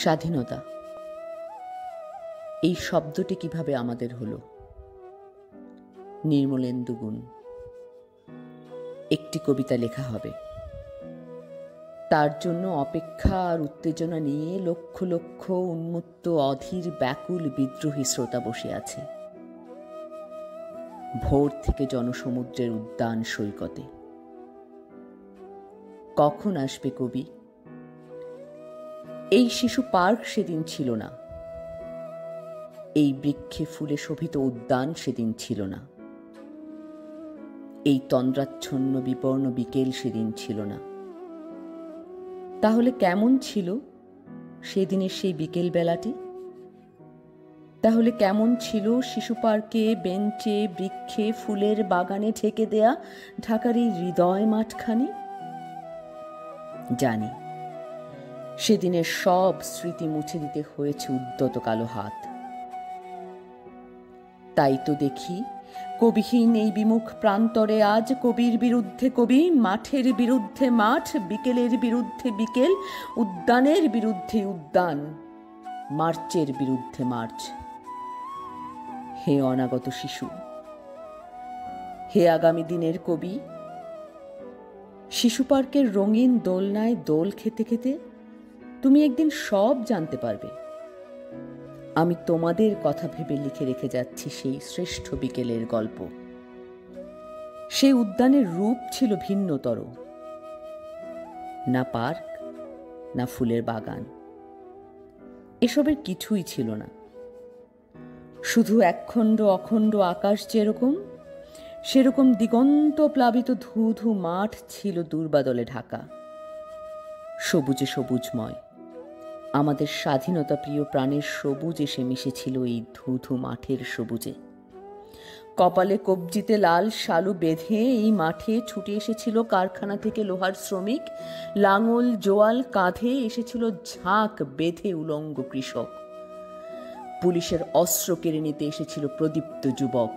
স্বাধীনতা, এই শব্দটি কিভাবে আমাদের হলো? নির্মলেন্দু গুণ। একটি কবিতা লেখা হবে, তার জন্য অপেক্ষা আর উত্তেজনা নিয়ে লক্ষ লক্ষ উন্মত্ত অধীর ব্যাকুল বিদ্রোহী শ্রোতা বসে আছে। ভোর থেকে জনসমুদ্রের উদ্যান সৈকতে। কখন আসবে কবি? এই শিশু পার্ক সেদিন ছিল না, এই বৃক্ষে ফুলে শোভিত উদ্যান সেদিন ছিল না, এই তন্দ্রাচ্ছন্ন বিপর্ণ বিকেল সেদিন ছিল না। তাহলে কেমন ছিল সেদিনের সেই বিকেল বেলাটি? তাহলে কেমন ছিল শিশু পার্কে, বেঞ্চে, বৃক্ষে, ফুলের বাগানে ঢেকে দেয়া ঢাকার এই হৃদয় মাঠখানি? জানি, সেদিনের সব স্মৃতি মুছে দিতে হয়েছে উদ্যত কালো হাত। তাই তো দেখি কবিহীন এই বিমুখ প্রান্তরে আজ কবির বিরুদ্ধে কবি, মাঠের বিরুদ্ধে মাঠ, বিকেলের বিরুদ্ধে বিকেল, উদ্যানের বিরুদ্ধে উদ্যান, মার্চের বিরুদ্ধে মার্চ। হে অনাগত শিশু, হে আগামী দিনের কবি, শিশু পার্কের রঙিন দোলনায় দোল খেতে খেতে তুমি একদিন সব জানতে পারবে। আমি তোমাদের কথা ভেবে লিখে রেখে যাচ্ছি সেই শ্রেষ্ঠ বিকেলের গল্প। সেই উদ্যানের রূপ ছিল ভিন্নতর। না পার্ক, না ফুলের বাগান, এসবের কিছুই ছিল না। শুধু একখণ্ড অখণ্ড আকাশ যেরকম, সেরকম দিগন্ত প্লাবিত ধু ধু মাঠ ছিল দুর্বাদলে ঢাকা, সবুজে সবুজময়। আমাদের স্বাধীনতা প্রিয় প্রাণের সবুজ এসে মিশেছিল এই ধুধু মাঠের সবুজে। কপালে কবজিতে লাল শালু বেঁধে এই মাঠে ছুটে এসেছিল কারখানা থেকে লোহার শ্রমিক, লাঙল জোয়াল কাঁধে এসেছিল ঝাঁক বেঁধে উলঙ্গ কৃষক। পুলিশের অস্ত্র কেড়ে নিতে এসেছিল প্রদীপ্ত যুবক।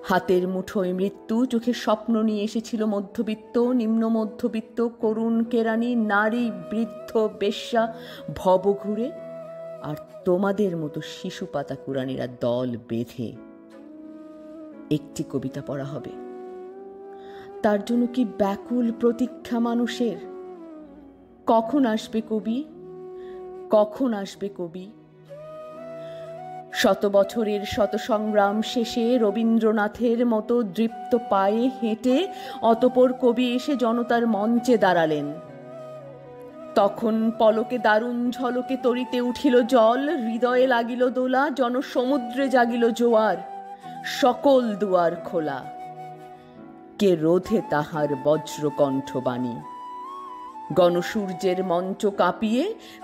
হাতের মুঠোয় মৃত্যু, চোখে স্বপ্ন নিয়ে এসেছিল মধ্যবিত্ত, নিম্ন মধ্যবিত্ত, করুণ কেরানি, নারী, বৃদ্ধ, বেশ্যা, ভবঘুরে, আর তোমাদের মতো শিশু পাতা কুরানিরা দল বেঁধে। একটি কবিতা পড়া হবে, তার জন্য কি ব্যাকুল প্রতীক্ষা মানুষের। কখন আসবে কবি? কখন আসবে কবি? শত বছরের শত সংগ্রাম শেষে রবীন্দ্রনাথের মতো দৃপ্ত পায়ে হেঁটে অতঃপর কবি এসে জনতার মঞ্চে দাঁড়ালেন। তখন পলকে দারুণ ঝলকে তরিতে উঠিল জল, হৃদয়ে লাগিল দোলা, জনসমুদ্রে জাগিল জোয়ার, সকল দুয়ার খোলা। কে রোধে তাহার বজ্রকণ্ঠ বাণী? গণসূর্যের মঞ্চ কাঁপিয়ে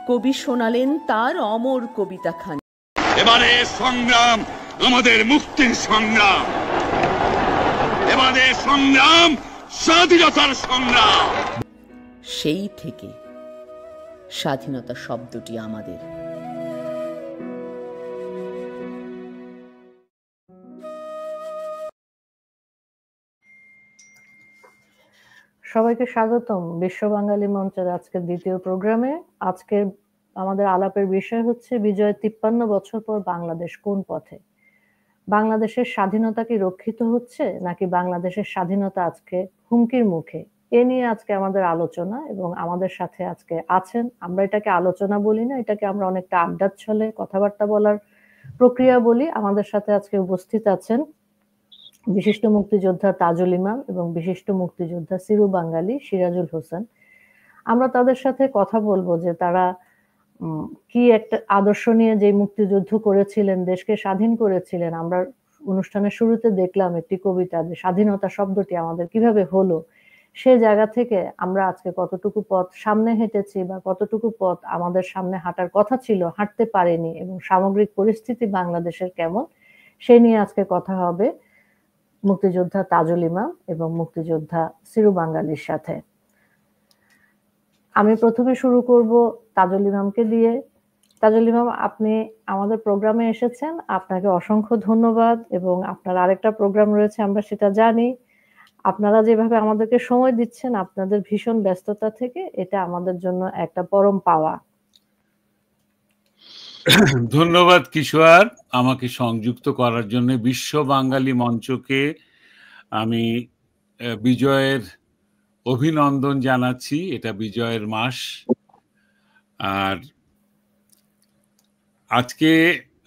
কবি শোনালেন তার অমর কবিতাখানি। এবারে সংগ্রাম আমাদের মুক্তির সংগ্রাম, এবারে সংগ্রাম স্বাধীনতার সংগ্রাম। সেই থেকে স্বাধীনতা শব্দটি আমাদের। সবাইকে স্বাগতম বিশ্ব বাঙালি মঞ্চের আজকের দ্বিতীয় প্রোগ্রামে। আজকের আমাদের আলাপের বিষয় হচ্ছে বিজয়ের 53 বছর পর বাংলাদেশ কোন পথে। বাংলাদেশের স্বাধীনতা কি রক্ষিত হচ্ছে, নাকি বাংলাদেশের স্বাধীনতা আজকে হুমকির মুখে? এ নিয়ে আজকে আমাদের আলোচনা, এবং আমাদের সাথে আজকে আছেন, আমরা এটাকে আলোচনা বলি না, এটাকে আমরা অনেকটা আড্ডার ছলে কথাবার্তা বলার প্রক্রিয়া বলি। আমাদের সাথে আজকে উপস্থিত আছেন বিশিষ্ট মুক্তিযোদ্ধা তাজুল ইমাম এবং বিশিষ্ট মুক্তিযোদ্ধা চিরু বাঙালি সিরাজুল হোসেন। আমরা তাদের সাথে কথা বলবো যে তারা কি একটা আদর্শ নিয়ে যে মুক্তিযুদ্ধ করেছিলেন, দেশকে স্বাধীন করেছিলেন। আমরা অনুষ্ঠানের শুরুতে দেখলাম একটি কবিতা, যে স্বাধীনতা শব্দটি আমাদের কিভাবে হলো। সে জায়গা থেকে আমরা আজকে কতটুকু পথ সামনে হেঁটেছি বা কতটুকু পথ আমাদের সামনে হাঁটার কথা ছিল, হাঁটতে পারেনি, এবং সামগ্রিক পরিস্থিতি বাংলাদেশের কেমন, সে নিয়ে আজকে কথা হবে মুক্তিযোদ্ধা তাজুল ইমাম এবং মুক্তিযোদ্ধা চিরু বাঙালির সাথে। আমি প্রথমে শুরু করব তাজুল ইমামকে দিয়ে। তাজুল ইমাম, আপনি আমাদের প্রোগ্রামে এসেছেন, আপনাকে অসংখ্য ধন্যবাদ। এবং আপনার আরেকটা প্রোগ্রাম রয়েছে, আমরা সেটা জানি। আপনারা যেভাবে আমাদেরকে সময় দিচ্ছেন আপনাদের ভীষণ ব্যস্ততা থেকে, এটা আমাদের জন্য একটা পরম পাওয়া। ধন্যবাদ কিশোর আমাকে সংযুক্ত করার জন্য। বিশ্ব বাঙালি মঞ্চকে আমি বিজয়ের অভিনন্দন জানাচ্ছি। এটা বিজয়ের মাস। আর আজকে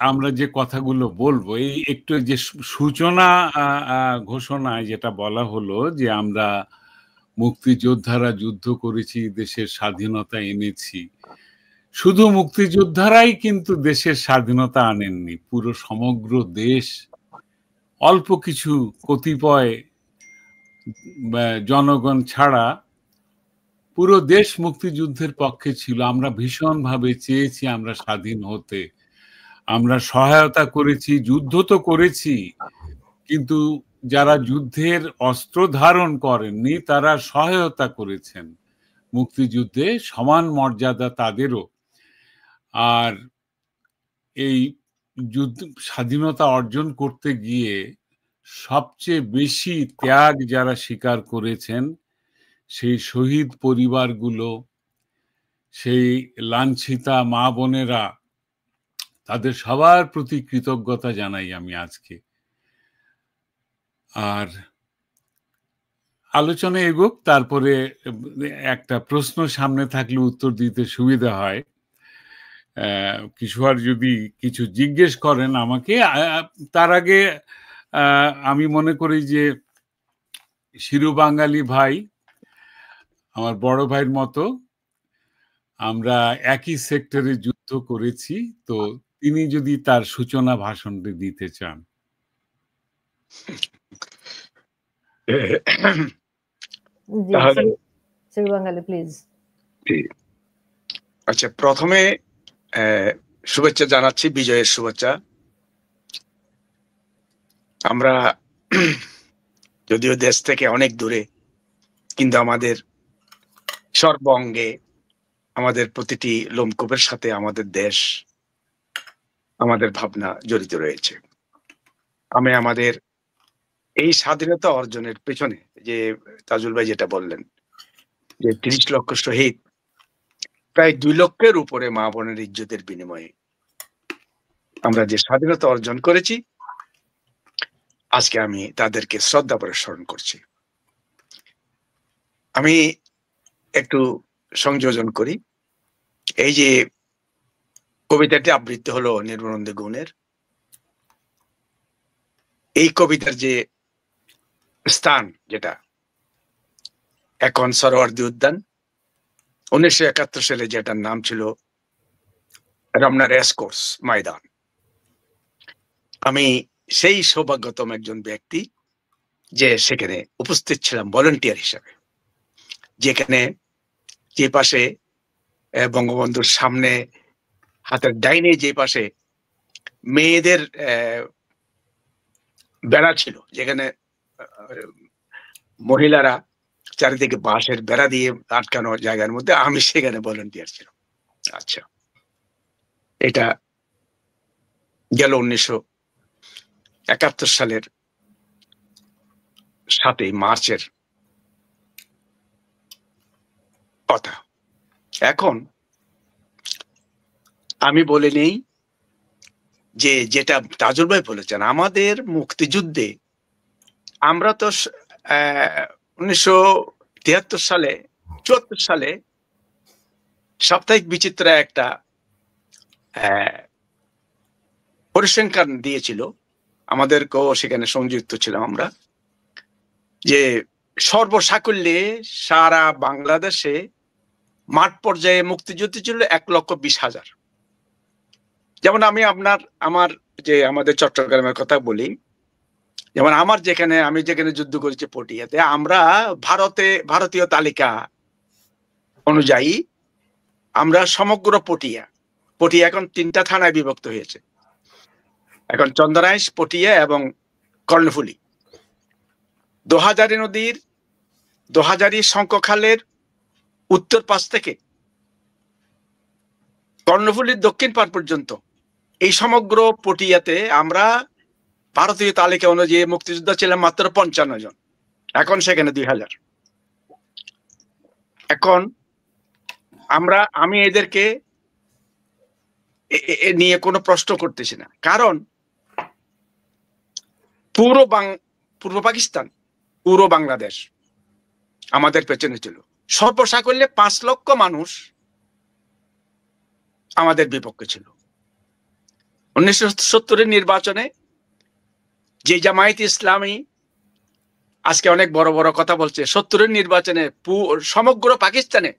আমরা যে কথাগুলো বলবো, এই একটু যে সূচনা ঘোষণায় যেটা বলা হলো যে আমরা মুক্তিযোদ্ধারা যুদ্ধ করেছি, দেশের স্বাধীনতা এনেছি। শুধু মুক্তিযোদ্ধারাই কিন্তু দেশের স্বাধীনতা আনেননি, পুরো সমগ্র দেশ, অল্প কিছু কতিপয় জনগণ ছাড়া পুরো দেশ মুক্তিযুদ্ধের পক্ষে ছিল। আমরা ভীষণভাবে চেয়েছি আমরা স্বাধীন হতে, আমরা সহায়তা করেছি, যুদ্ধ তো করেছি, কিন্তু যারা যুদ্ধের অস্ত্র ধারণ করেননি তারা সহায়তা করেছেন মুক্তিযুদ্ধে, সমান মর্যাদা তাদেরও। আর এই যুদ্ধ স্বাধীনতা অর্জন করতে গিয়ে সবচেয়ে বেশি ত্যাগ যারা স্বীকার করেছেন সেই শহীদ পরিবারগুলো, সেই লাঞ্ছিতা মা বোনেরা, তাদের সবার প্রতি কৃতজ্ঞতা জানাই আমি আজকে। আর আলোচনা এগোক, তারপরে একটা প্রশ্ন সামনে থাকলে উত্তর দিতে সুবিধা হয়। কিশোর যদি কিছু জিজ্ঞেস করেন আমাকে, তার আগে আমি মনে করি যে শিরু বাঙালি ভাই আমার বড় ভাইয়ের মতো, আমরা একই সেক্টরে যুদ্ধ করেছি, তো তিনি যদি তার সূচনা ভাষণটি দিতে চান। শিরু বাঙালি প্লিজ। আচ্ছা, প্রথমে শুভেচ্ছা জানাচ্ছি, বিজয়ের শুভেচ্ছা। আমরা যদিও দেশ থেকে অনেক দূরে, কিন্তু আমাদের সর্বঙ্গে, আমাদের প্রতিটি লোমকূপের সাথে আমাদের দেশ, আমাদের ভাবনা জড়িত রয়েছে। আমি আমাদের এই স্বাধীনতা অর্জনের পেছনে যে তাজুল ভাই যেটা বললেন যে ৩০ লক্ষ শহীদ, প্রায় ২ লক্ষের উপরে মা বোনের ইজ্জতের বিনিময়ে আমরা যে স্বাধীনতা অর্জন করেছি, আজকে আমি তাদেরকে শ্রদ্ধা করে স্মরণ করছি। আমি একটু সংযোজন করি। এই যে কবিতাটি আবৃত্তি হলো নির্মলানন্দ গুণের, এই কবিতার যে স্থান, যেটা এখন সরোয়ার্দী উদ্যান, 1971 সালে যেটার নাম ছিল রমনা রেসকোর্স ময়দান। আমি সেই সৌভাগ্যতম একজন ব্যক্তি যে সেখানে উপস্থিত ছিলাম ভলেন্টিয়ার হিসেবে, যেখানে যে পাশে বঙ্গবন্ধুর সামনে হাতের ডাইনে যে পাশে মেয়েদের বেড়া ছিল, যেখানে মহিলারা চারিদিকে বাঁশের বেড়া দিয়ে আটকানো জায়গার মধ্যে আমি সেখানে ভলেন্টিয়ার ছিলাম। আচ্ছা, এটা গেল 1971 সালের 7 মার্চের কথা। এখন আমি বলে নেই যে যেটা তাজুল ভাই বলেছেন, আমাদের মুক্তিযুদ্ধে আমরা তো 1973 সালে 74 সালে সাপ্তাহিক বিচিত্রা একটা পরিসংখ্যান দিয়েছিল, আমাদেরকেও সেখানে সংযুক্ত ছিলাম আমরা, যে সর্বসাকুল্যে সারা বাংলাদেশে মাঠ পর্যায়ে মুক্তিযুদ্ধ ছিল 1,20,000। যেমন আমি আমার যে আমাদের চট্টগ্রামের কথা বলি, যেমন আমি যেখানে যুদ্ধ করেছি পটিয়াতে, আমরা ভারতীয় তালিকা অনুযায়ী আমরা সমগ্র পটিয়া এখন 3টা থানায় বিভক্ত হয়েছে। এখন চন্দনাইশ, পটিয়া এবং কর্ণফুলী। দোহাজারী নদীর দোহাজারী শঙ্খখালের উত্তর পাশ থেকে কর্ণফুলীর দক্ষিণ পার পর্যন্ত এই সমগ্র পটিয়াতে আমরা ভারতীয় তালিকা অনুযায়ী মুক্তিযোদ্ধা ছিলাম মাত্র 55 জন, এখন সেখানে 2000। এখন আমি এদেরকে নিয়ে কোনো প্রশ্ন করতেছি না। কারণ পূর্ব পাকিস্তান, পুরো বাংলাদেশ আমাদের পেছনে ছিল। সর্বসাকল্যে 5 লক্ষ মানুষ আমাদের বিপক্ষে ছিল। 1970-এর নির্বাচনে যে জামায়াত ইসলামী আজকে অনেক বড় বড় কথা বলছে, 70-এর নির্বাচনে সমগ্র পাকিস্তানে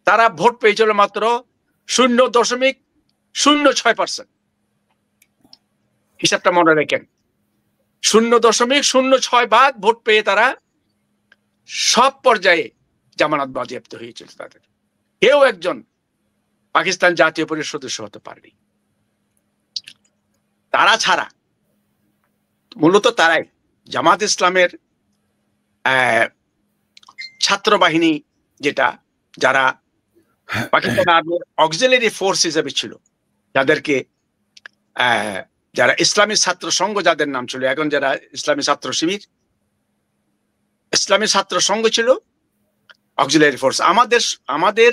তারা ভোট পেয়েছিল মাত্র 0.06%। হিসাবটা মনে রাখেন, 0.06% ভোট পেয়ে তারা সব পর্যায়ে জামানত বাজেয়াপ্ত হয়েছিল তাদের। কেউ একজন পাকিস্তান জাতীয় পরিষদের সদস্য হতে পারেনি। তারা ছাড়া মূলত তারাই জামাত ইসলামের ছাত্র বাহিনী, যারা পাকিস্তান আর্মির অক্সিলারি ফোর্স হিসেবে ছিল, যাদেরকে যারা ইসলামী ছাত্র সংঘ যাদের নাম ছিল, এখন যারা ইসলামী ছাত্র শিবির, ইসলামী ছাত্র সংঘ ছিল অক্সিলারি ফোর্স। আমাদের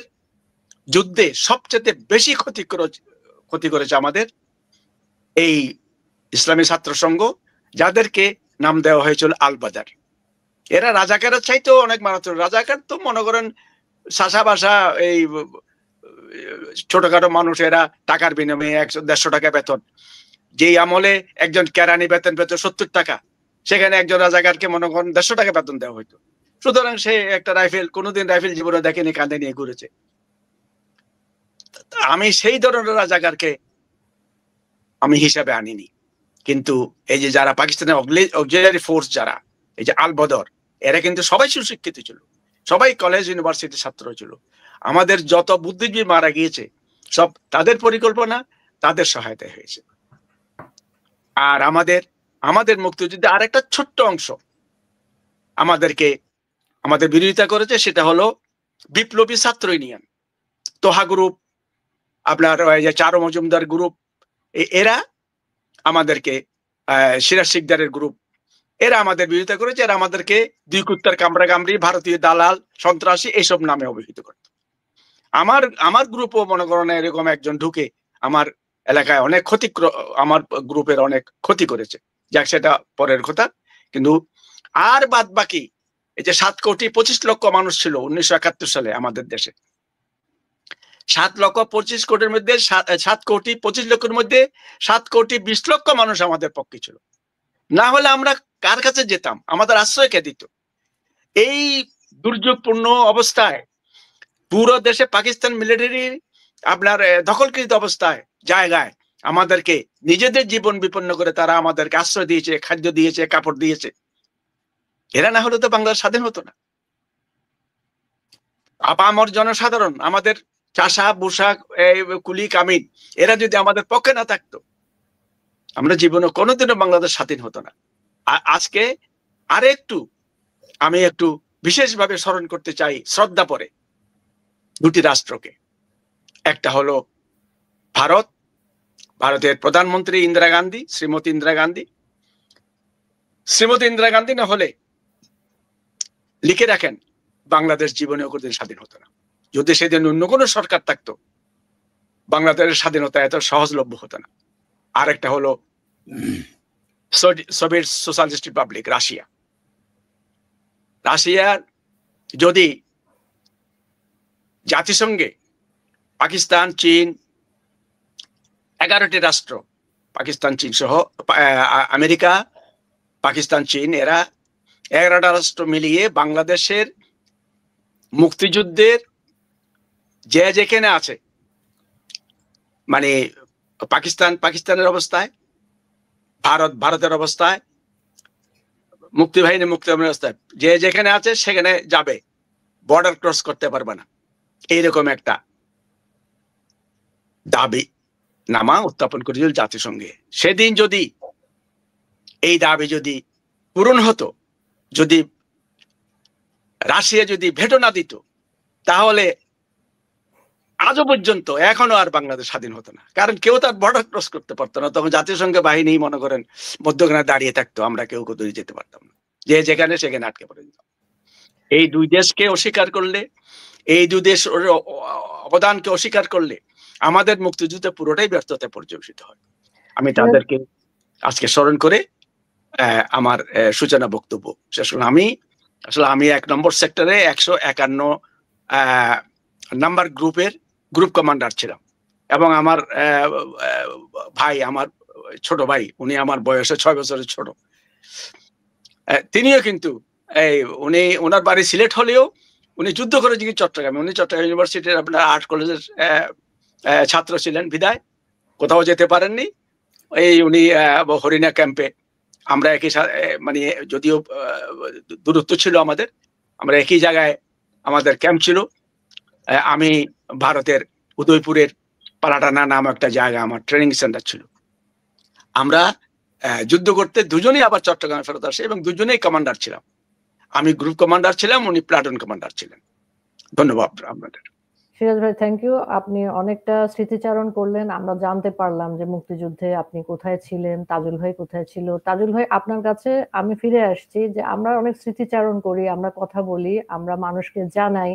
যুদ্ধে সবচেয়ে বেশি ক্ষতি করেছে আমাদের এই ইসলামী ছাত্র সংঘ, যাদেরকে নাম দেওয়া হয়েছিল আল বাদার। এরা রাজাকারের চাইতেও অনেক মারাত্মক। রাজাকার তো মনে করেন শাসা বাসা, এই ছোটখাটো মানুষ, এরা টাকার বিনিময়ে 100-150 টাকা বেতন। যেই আমলে একজন কেরানি বেতন পেত 70 টাকা, সেখানে একজন রাজাকারকে মনে করেন 150 টাকা বেতন দেওয়া হইতো। সুতরাং সে একটা রাইফেল, কোনোদিন রাইফেল জীবনে দেখেনি, কাঁধে নিয়ে ঘুরেছে। আমি সেই ধরনের রাজাকারকে আমি হিসাবে আনিনি। কিন্তু এই যে যারা পাকিস্তানের অক্সিলারি ফোর্স, যারা এই যে আল বদর, এরা কিন্তু সবাই সুশিক্ষিত ছিল, সবাই কলেজ ইউনিভার্সিটির ছাত্র ছিল। আমাদের যত বুদ্ধিজীবী মারা গিয়েছে সব তাদের পরিকল্পনা, তাদের সহায়তায় হয়েছে। আর আমাদের মুক্তিযুদ্ধে আরেকটা ছোট্ট অংশ আমাদের বিরোধিতা করেছে, সেটা হলো বিপ্লবী ছাত্র ইউনিয়ন, তোহা গ্রুপ, আপনার চারু মজুমদার গ্রুপ, এরা আমাদেরকে, সিরাজ শিকদারের গ্রুপ, এরা আমাদের বিরোধিতা করেছে। এরা আমাদেরকে 2 কুত্তার কামড়াকামড়ি, ভারতীয় দালাল, সন্ত্রাসী এইসব নামে অভিহিত করত। আমার গ্রুপও মনে করেন এরকম একজন ঢুকে আমার এলাকায় অনেক আমার গ্রুপের অনেক ক্ষতি করেছে। যাক, সেটা পরের কথা। কিন্তু আর বাদ বাকি এই যে 7,25,00,000 মানুষ ছিল 1971 সালে আমাদের দেশে, 7,25,00,000 মধ্যে 7,25,00,000 মধ্যে 7,20,00,000 মানুষ আমাদের পক্ষে ছিল। না হলে আমরা কার কাছে যেতাম? আমাদের আশ্রয় কে দিত? এই দুর্যোগপূর্ণ অবস্থায় পুরো দেশে পাকিস্তান মিলিটারি আপনার দখলকৃত অবস্থায় জায়গায় আমাদেরকে নিজেদের জীবন বিপন্ন করে তারা আমাদেরকে আশ্রয় দিয়েছে, খাদ্য দিয়েছে, কাপড় দিয়েছে। এরা না হলে তো বাংলাদেশ স্বাধীন হতো না। আপামর জনসাধারণ, আমাদের চাষা বুসা, কুলি কামিন, এরা যদি আমাদের পক্ষে না থাকতো, আমরা জীবনে কোনোদিনও বাংলাদেশ স্বাধীন হতো না। আজকে আমি একটু বিশেষভাবে স্মরণ করতে চাই শ্রদ্ধা পরে 2টি রাষ্ট্রকে। একটা হলো ভারতের প্রধানমন্ত্রী ইন্দিরা গান্ধী, শ্রীমতী ইন্দিরা গান্ধী না হলে লিখে রাখেন বাংলাদেশ জীবনে কোনদিন স্বাধীন হতো না। যদি সেদিন অন্য কোনো সরকার থাকতো, বাংলাদেশের স্বাধীনতা এত সহজলভ্য হতো না। আরেকটা হলো সোভিয়েত সোশ্যালিস্ট রিপাবলিক রাশিয়ার যদি জাতিসংঘে পাকিস্তান, চীন, 11টি রাষ্ট্র, পাকিস্তান, চীন সহ আমেরিকা, পাকিস্তান, চীন, এরা 11টা রাষ্ট্র মিলিয়ে বাংলাদেশের মুক্তিযুদ্ধের যেখানে আছে, মানে পাকিস্তানের অবস্থায়, ভারতের অবস্থায়, মুক্তিবাহিনী মুক্তিবাহিনীর অবস্থায়, যেখানে আছে সেখানে যাবে, বর্ডার ক্রস করতে পারবে না, এইরকম একটা দাবি নামা উত্থাপন করেছিল জাতিসংঘে। সেদিন যদি এই দাবি যদি পূরণ হতো, যদি রাশিয়া যদি ভেটো না দিত, তাহলে আজও পর্যন্ত এখনো আর বাংলাদেশ স্বাধীন হতো না। কারণ কেউ তার বর্ডার ক্রস করতে পারতো না। তখন জাতিসংঘের বাহিনী মনে করেন মধ্যখানে দাঁড়িয়ে থাকতো, আমরা কেউ কোথাও যেতে পারতাম না, যেখানে সেখানে আটকে পড়ে যেতাম। এই 2 দেশকে অস্বীকার করলে, এই 2 দেশ অবদানকে অস্বীকার করলে আমাদের মুক্তিযুদ্ধ পুরোটাই ব্যর্থতায় পর্যবেসিত হয়। আমি তাদেরকে আজকে স্মরণ করে আমার সূচনা বক্তব্য শেষ করলাম। আমি 1 নম্বর সেক্টরে 151 নাম্বার গ্রুপের গ্রুপ কমান্ডার ছিলাম, এবং আমার ভাই, আমার ছোট ভাই, উনি আমার বয়সে 6 বছরের ছোট, তিনিও কিন্তু ওনার বাড়ি সিলেট হলেও উনি যুদ্ধ করেছেন চট্টগ্রামে। উনি চট্টগ্রাম ইউনিভার্সিটির আপনার আর্ট কলেজের ছাত্র ছিলেন, বিদায় কোথাও যেতে পারেননি। উনি হরিণা ক্যাম্পে, আমরা একই মানে যদিও দূরত্ব ছিল আমাদের, আমরা একই জায়গায় আমাদের ক্যাম্প ছিল। আমি ভারতের উদয়পুরের পালাটানা নাম একটা জায়গা আমার ট্রেনিং সেন্টার ছিল। আমরা যুদ্ধ করতে দুজনেই আবার চট্টগ্রামে ফেরত আসে, এবং দুজনেই কমান্ডার ছিলাম। আমি গ্রুপ কমান্ডার ছিলাম, উনি প্লাটুন কমান্ডার ছিলেন। ধন্যবাদ আপনাদের। সিরাজ ভাই, থ্যাংক ইউ। আপনি অনেকটা স্মৃতিচারণ করলেন, আমরা জানতে পারলাম যে মুক্তিযুদ্ধে আপনি কোথায় ছিলেন, তাজুল ভাই কোথায় ছিল। তাজুল ভাই, আপনার কাছে আমি ফিরে আসছি যে আমরা অনেক স্মৃতিচারণ করি, আমরা কথা বলি, আমরা মানুষকে জানাই,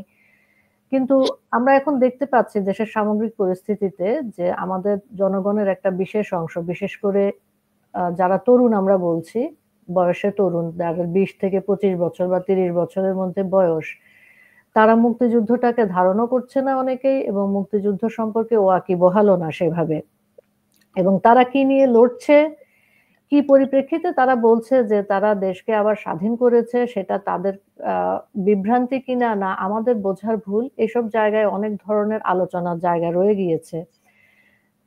কিন্তু আমরা এখন দেখতে পাচ্ছি দেশের সামগ্রিক পরিস্থিতিতে যে আমাদের জনগণের একটা বিশেষ অংশ, বিশেষ করে যারা তরুণ, আমরা বলছি বয়সে তরুণ, যাদের 20 থেকে 25 বছর বা 30 বছরের মধ্যে বয়স, তারা মুক্তিযুদ্ধটাকে ধারণও করছে না অনেকেই, এবং মুক্তিযুদ্ধ সম্পর্কে ওয়াকিবহালও না সেভাবে। এবং তারা কি নিয়ে লড়ছে, কি পরিপ্রেক্ষিতে তারা বলছে যে তারা দেশকে আবার স্বাধীন করেছে, সেটা তাদের বিভ্রান্তি কিনা না আমাদের বোঝার ভুল, এসব জায়গায় অনেক ধরনের আলোচনার জায়গা রয়ে গিয়েছে।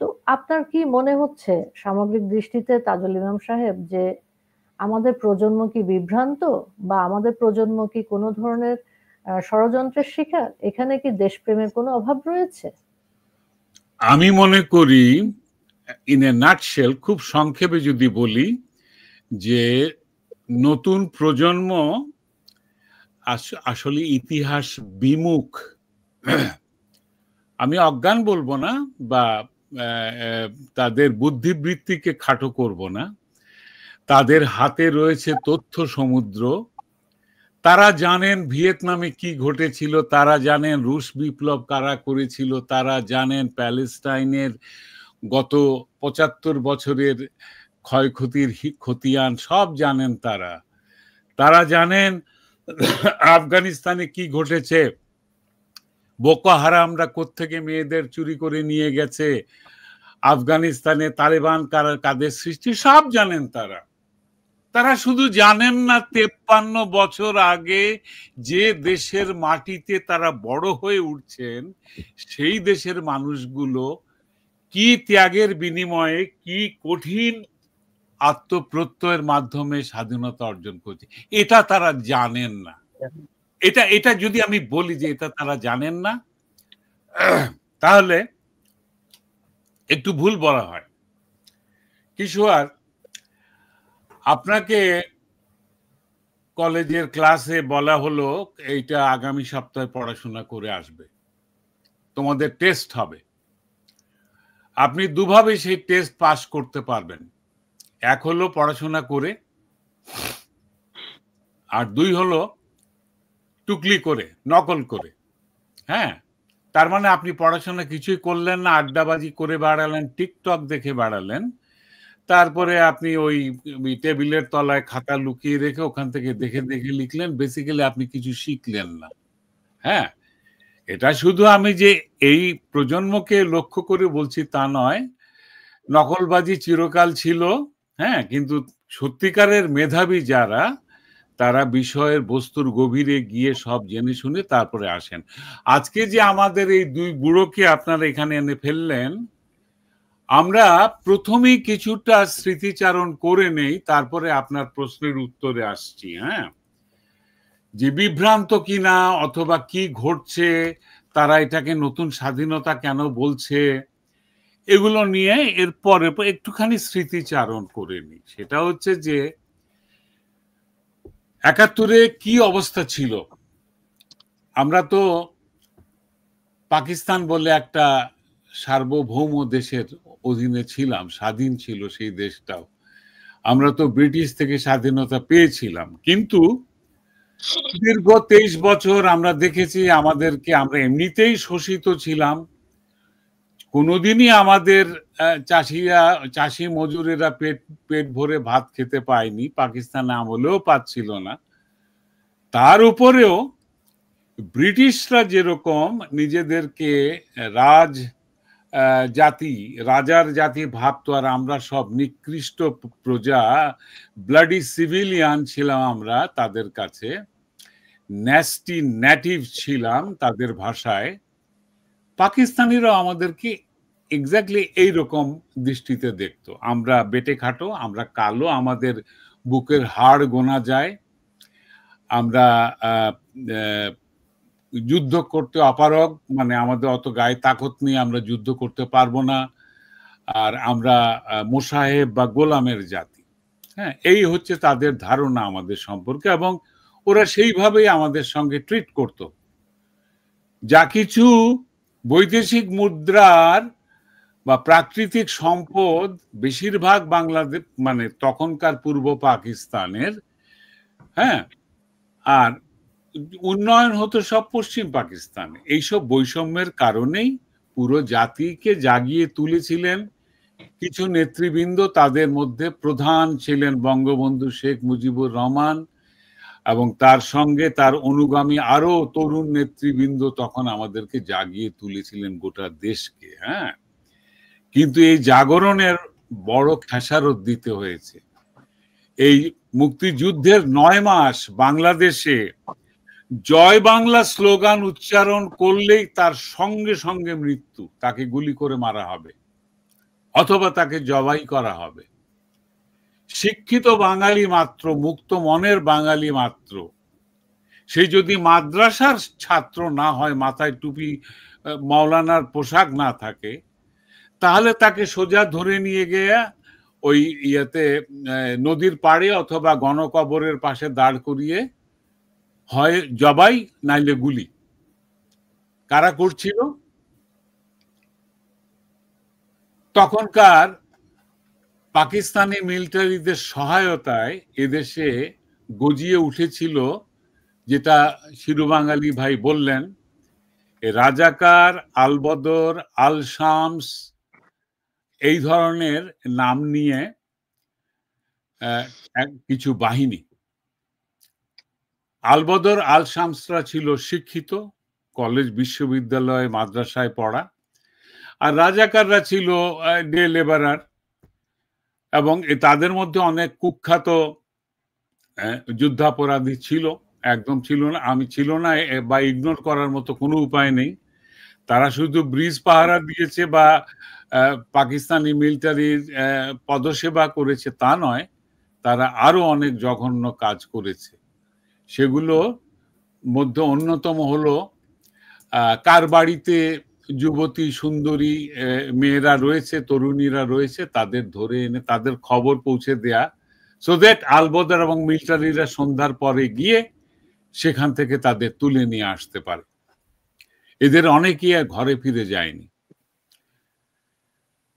তো আপনার কি মনে হচ্ছে সামগ্রিক দৃষ্টিতে তাজুল ইমাম সাহেব, যে আমাদের প্রজন্ম কি বিভ্রান্ত, বা আমাদের প্রজন্ম কি কোনো ধরনের ষড়যন্ত্রের শিকার? এখানে কি দেশপ্রেমের কোনো অভাব রয়েছে? আমি মনে করি, ইন এ নাটশেল, খুব সংক্ষেপে যদি বলি, যে নতুন প্রজন্ম আসলে ইতিহাস বিমুখ। আমি অজ্ঞান বলবো না, বা তাদের বুদ্ধিবৃত্তিকে খাটো করব না। তাদের হাতে রয়েছে তথ্য সমুদ্র। তারা জানেন ভিয়েতনামে কি ঘটেছিল, তারা জানেন রুশ বিপ্লব কারা করেছিল, তারা জানেন প্যালেস্টাইনের গত 75 বছরের ক্ষয়ক্ষতির খতিয়ান সব জানেন। তারা জানেন আফগানিস্তানে কি ঘটেছে, বোকো হারামরা কোত্থেকে মেয়েদের চুরি করে নিয়ে গেছে, আফগানিস্তানে তালেবান কাদের সৃষ্টি, সব জানেন তারা শুধু জানেন না 53 বছর আগে যে দেশের মাটিতে তারা বড় হয়ে উঠছেন, সেই দেশের মানুষগুলো কি ত্যাগের বিনিময়ে, কি কঠিন আত্মপ্রত্যয়ের মাধ্যমে স্বাধীনতা অর্জন করছে, এটা তারা জানেন না। এটা যদি আমি বলি যে এটা তারা জানেন না, তাহলে একটু ভুল বলা হয়। কিশোর, আপনাকে কলেজের ক্লাসে বলা হলো এইটা আগামী সপ্তাহে পড়াশোনা করে আসবে, তোমাদের টেস্ট হবে। আপনি দুভাবে সেই টেস্ট পাস করতে পারবেন। এক হলো পড়াশোনা করে, আর 2 হলো টুকলি করে, নকল করে। হ্যাঁ, তার মানে আপনি পড়াশোনা কিছুই করলেন না, আড্ডাবাজি করে বেড়ালেন, টিকটক দেখে বেড়ালেন, তারপরে আপনি ওই টেবিলের তলায় খাতা লুকিয়ে রেখে ওখান থেকে দেখে দেখে লিখলেন। বেসিক্যালি আপনি কিছু শিখলেন না। হ্যাঁ, এটা শুধু আমি যে এই প্রজন্মকে লক্ষ্য করে বলছি তা নয়, নকলবাজি চিরকাল ছিল। হ্যাঁ, কিন্তু সত্যিকারের মেধাবী যারা, তারা বিষয়ের বস্তুর গভীরে গিয়ে সব জেনে শুনে তারপরে আসেন। আজকে যে আমাদের এই 2 বুড়োকে আপনারা এখানে এনে ফেললেন, আমরা প্রথমেই কিছুটা স্মৃতিচারণ করে নেই, তারপরে আপনার প্রশ্নের উত্তরে আসছি। হ্যাঁ, যে বিভ্রান্ত কিনা অথবা কি ঘটছে, তারা এটাকে নতুন স্বাধীনতা কেন বলছে, এগুলো নিয়ে এরপরে একটুখানি স্মৃতিচারণ করে নিই। সেটা হচ্ছে যে 71-এ কি অবস্থা ছিল। আমরা তো পাকিস্তান বলে একটা সার্বভৌম দেশের অধীনে ছিলাম, স্বাধীন ছিল সেই দেশটাও। আমরা তো ব্রিটিশ থেকে স্বাধীনতা পেয়েছিলাম, কিন্তু দীর্ঘ 23 বছর আমরা দেখেছি আমরা এমনিতেই শোষিত ছিলাম, কোনোদিনই আমাদের চাষি মজুরেরা পেট ভরে ভাত খেতে পায়নি, পাকিস্তান আমলেও পাচ্ছিল না। তার উপরেও ব্রিটিশরা যেরকম নিজেদেরকে রাজার জাতি ভাবতো, আর আমরা সব নিকৃষ্ট প্রজা, ব্লাডি সিভিলিয়ান ছিলাম আমরা তাদের কাছে, ন্যাস্টি নেটিভ ছিলাম তাদের ভাষায়, পাকিস্তানিরাও আমাদেরকে এক্স্যাক্টলি এইরকম দৃষ্টিতে দেখতো। আমরা বেটে খাটো, আমরা কালো, আমাদের বুকের হাড় গোনা যায়, আমরা যুদ্ধ করতে অপারগ, মানে আমাদের অত গায়ে তাকত নিয়ে আমরা যুদ্ধ করতে পারবো না, আর আমরা মোসাহেব বা গোলামের জাতি। হ্যাঁ, এই হচ্ছে তাদের ধারণা আমাদের সম্পর্কে, এবং ওরা সেইভাবেই আমাদের সঙ্গে ট্রিট করত। যা কিছু বৈদেশিক মুদ্রার বা প্রাকৃতিক সম্পদ বেশিরভাগ বাংলাদেশ, মানে তখনকার পূর্ব পাকিস্তানের, হ্যাঁ, আর উন্নয়ন হতো সব পশ্চিম পাকিস্তানে। এইসব বৈষম্যের কারণেই পুরো জাতিকে জাগিয়ে তুলেছিলেন কিছু নেতৃবৃন্দ, তাদের মধ্যে প্রধান ছিলেন বঙ্গবন্ধু শেখ মুজিবুর রহমান, এবং তার সঙ্গে তার অনুগামী আরো তরুণ নেতৃবৃন্দ তখন আমাদেরকে জাগিয়ে তুলেছিলেন গোটা দেশকে। হ্যাঁ, কিন্তু এই জাগরণের বড় খেসারত দিতে হয়েছে। এই মুক্তিযুদ্ধের 9 মাস বাংলাদেশে জয় বাংলা স্লোগান উচ্চারণ করলেই তার সঙ্গে সঙ্গে মৃত্যু, তাকে গুলি করে মারা হবে অথবা তাকে জবাই করা হবে। শিক্ষিত বাঙালি মাত্র, মুক্ত মনের বাঙালি মাত্র, সে যদি মাদ্রাসার ছাত্র না হয়, মাথায় টুপি মাওলানার পোশাক না থাকে, তাহলে তাকে সোজা ধরে নিয়ে গিয়ে ওই নদীর পাড়ে অথবা গণকবরের পাশে দাঁড় করিয়ে হয় জবাই নাইলে গুলি। কারা করছিল? তখনকার পাকিস্তানি মিলিটারিদের সহায়তায় এদেশে গজিয়ে উঠেছিল, যেটা শিরোবাঙালি ভাই বললেন, রাজাকার, আলবদর, আল শামস, এই ধরনের নাম নিয়ে কিছু বাহিনী। আলবদর, আল শামসরা ছিল শিক্ষিত, কলেজ, বিশ্ববিদ্যালয়, মাদ্রাসায় পড়া, আর রাজাকাররা ছিল ডে লেবারার, এবং তাদের মধ্যে অনেক কুখ্যাত যুদ্ধাপরাধী ছিল, একদম ছিল না, আমি ছিল না বা ইগনোর করার মতো কোনো উপায় নেই। তারা শুধু ব্রিজ পাহারা দিয়েছে বা পাকিস্তানি মিলিটারির পদসেবা করেছে তা নয়, তারা আরো অনেক জঘন্য কাজ করেছে। সেগুলো মধ্যে অন্যতম হলো কার বাড়িতে যুবতী সুন্দরী মেয়েরা রয়েছে, তরুণীরা রয়েছে, তাদের ধরে এনে তাদের খবর পৌঁছে দেয়া, সো দ্যাট আলবদর এবং মিলিটারিরা সন্ধ্যার পরে গিয়ে সেখান থেকে তাদের তুলে নিয়ে আসতে পারে। এদের অনেকেই আর ঘরে ফিরে যায়নি।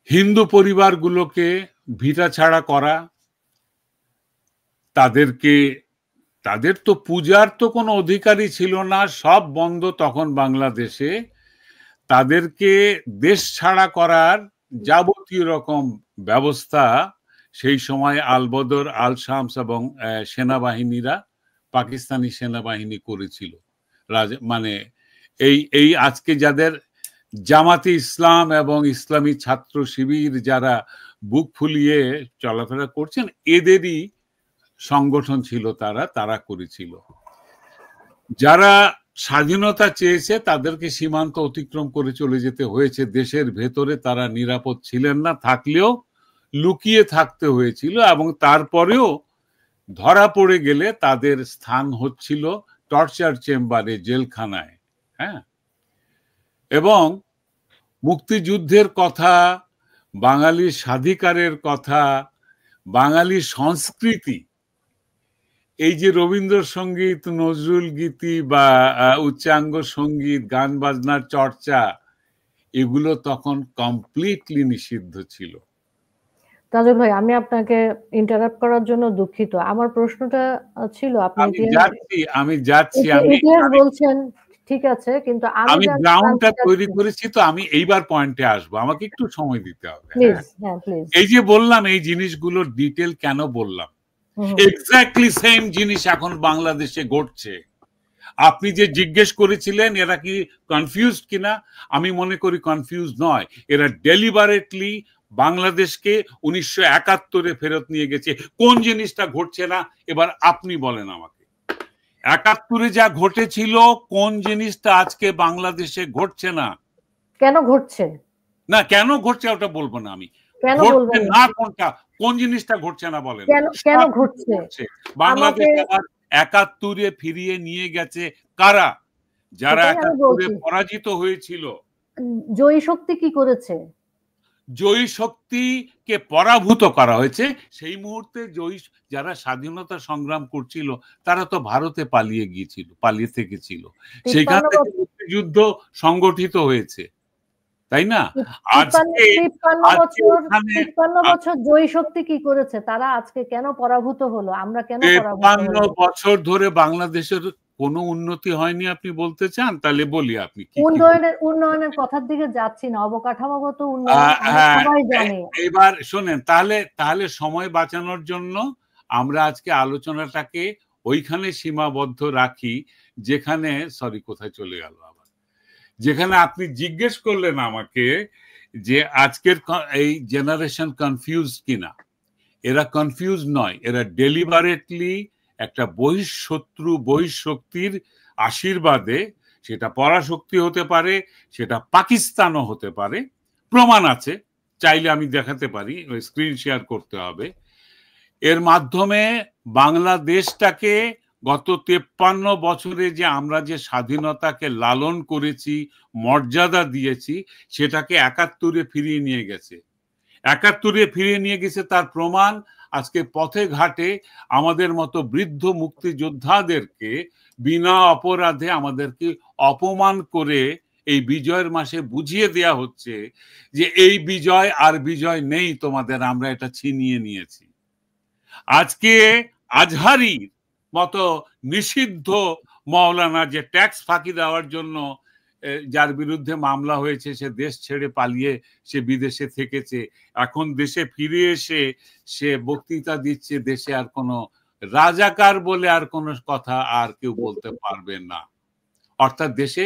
হিন্দু পরিবারগুলোকে ভিটা ছাড়া করা, তাদের তো পূজার তো কোনো অধিকারই ছিল না, সব বন্ধ তখন বাংলাদেশে। তাদেরকে দেশ ছাড়া করার যাবতীয় রকম ব্যবস্থা সেই সময় আলবদর, আল শামস এবং সেনাবাহিনীরা, পাকিস্তানি সেনাবাহিনী করেছিল। মানে এই আজকে যাদের জামাতে ইসলাম এবং ইসলামী ছাত্র শিবির যারা বুক ফুলিয়ে চলাফেরা করছেন, এদেরই সংগঠন ছিল, তারা করেছিল। যারা স্বাধীনতা চেয়েছে তাদেরকে সীমান্ত অতিক্রম করে চলে যেতে হয়েছে, দেশের ভেতরে তারা নিরাপদ ছিলেন না, থাকলেও লুকিয়ে থাকতে হয়েছিল, এবং তারপরেও ধরা পড়ে গেলে তাদের স্থান হচ্ছিল টর্চার চেম্বারে, জেলখানায়। হ্যাঁ, এবং মুক্তিযুদ্ধের কথা, বাঙালির স্বাধিকারের কথা, বাঙালির সংস্কৃতি, এই যে রবীন্দ্রসঙ্গীত, নজরুল গীতি বা উচ্চাঙ্গ সঙ্গীত, গান বাজনার চর্চা, এগুলো তখন কমপ্লিটলি নিষিদ্ধ ছিল। তাজুল ভাই, আমি আপনাকে ইন্টারাপ্ট করার জন্য দুঃখিত। আমার প্রশ্নটা ছিল, আপনি আমি যাচ্ছি ইতিহাস বলছেন, ঠিক আছে, কিন্তু আমি গ্রাউন্ডটা তৈরি করেছি, তো আমি এইবার পয়েন্টে আসবো, আমাকে একটু সময় দিতে হবে। প্লিজ, হ্যাঁ প্লিজ। এই যে বললাম এই জিনিসগুলোর ডিটেল কেন বললাম, এক্স্যাক্টলি সেম জিনিস এখন বাংলাদেশে ঘটছে। আপনি যে জিজ্ঞেস করেছিলেন এরা কি কনফিউজড কিনা, আমি মনে করি কনফিউজ নয়, এরা ডেলিবারেটলি বাংলাদেশকে 1971-এ ফেরত নিয়ে গেছে। কোন জিনিসটা ঘটছে না এবার আপনি বলেন আমাকে। 71-এ যা ঘটেছিল কোন জিনিসটা আজকে বাংলাদেশে ঘটছে না? কেন ঘটছে না, কেন ঘটছে ওটা বলবো না আমি, কেন ঘটছে বলবেন না কোনটা, কোন জিনিসটা ঘটছে না বলেন। কেন ঘটছে? বাংলাদেশ আবার 71-এ ফিরিয়ে নিয়ে গেছে কারা? যারা 71-এ পরাজিত হয়েছিল। জয়ী শক্তি কি করেছে? জয়ী শক্তিকে পরাভূত করা হয়েছে। সেই মুহূর্তে যারা স্বাধীনতা সংগ্রাম করছিল তারা তো ভারতে পালিয়ে থেকেছিল, সেইখান থেকে মুক্তিযুদ্ধ সংগঠিত হয়েছে, তাই না? 53 বছর জয়ী শক্তি কি করেছে? তারা আজকে কেন পরাভূত হলো? আমরা কেন পরাভূত হলাম? 53 বছর ধরে বাংলাদেশের কোনো উন্নতি হয়নি আপনি বলতে চান? তাহলে বলি আপনি কি উন্নয়নের কথার দিকে যাচ্ছি না, অবকাঠামোগত উন্নয়ন সবাই জানে। এবার শোনেন, তাহলে সময় বাঁচানোর জন্য আমরা আজকে আলোচনাটাকে ওইখানে সীমাবদ্ধ রাখি যেখানে, সরি কোথায় চলে গেল আবার, যেখানে আপনি জিজ্ঞেস করলেন আমাকে যে আজকের এই জেনারেশন কনফিউজ কিনা। এরা কনফিউজ নয়, এরা ডেলিবারেটলি একটা বহিঃশক্তির আশীর্বাদে, সেটা পরাশক্তি হতে পারে, সেটা পাকিস্তানও হতে পারে, প্রমাণ আছে, চাইলে আমি দেখাতে পারি, স্ক্রিন শেয়ার করতে হবে। এর মাধ্যমে বাংলাদেশটাকে গত 53 বছরে যে আমরা যে স্বাধীনতাকে লালন করেছি, মর্যাদা দিয়েছি, সেটাকে 71-এ ফিরিয়ে নিয়ে গেছে। 71-এ ফিরিয়ে নিয়ে গেছে, তার প্রমাণ আজকে পথে ঘাটে আমাদের মতো বৃদ্ধ মুক্তিযোদ্ধাদেরকে বিনা অপরাধে আমাদেরকে অপমান করে এই বিজয়ের মাসে বুঝিয়ে দেয়া হচ্ছে যে এই বিজয় আর বিজয় নেই তোমাদের, আমরা এটা ছিনিয়ে নিয়েছি। আজকে আজহারির মতো নিষিদ্ধ মাওলানা যে ট্যাক্স ফাঁকি দেওয়ার জন্য যার বিরুদ্ধে মামলা হয়েছে, সে দেশ ছেড়ে পালিয়ে সে বিদেশে থেকেছে, এখন দেশে ফিরে এসে সে বক্তৃতা দিচ্ছে, দেশে আর কোনো রাজাকার বলে আর কোনো কথা আর কেউ বলতে পারবে না। অর্থাৎ দেশে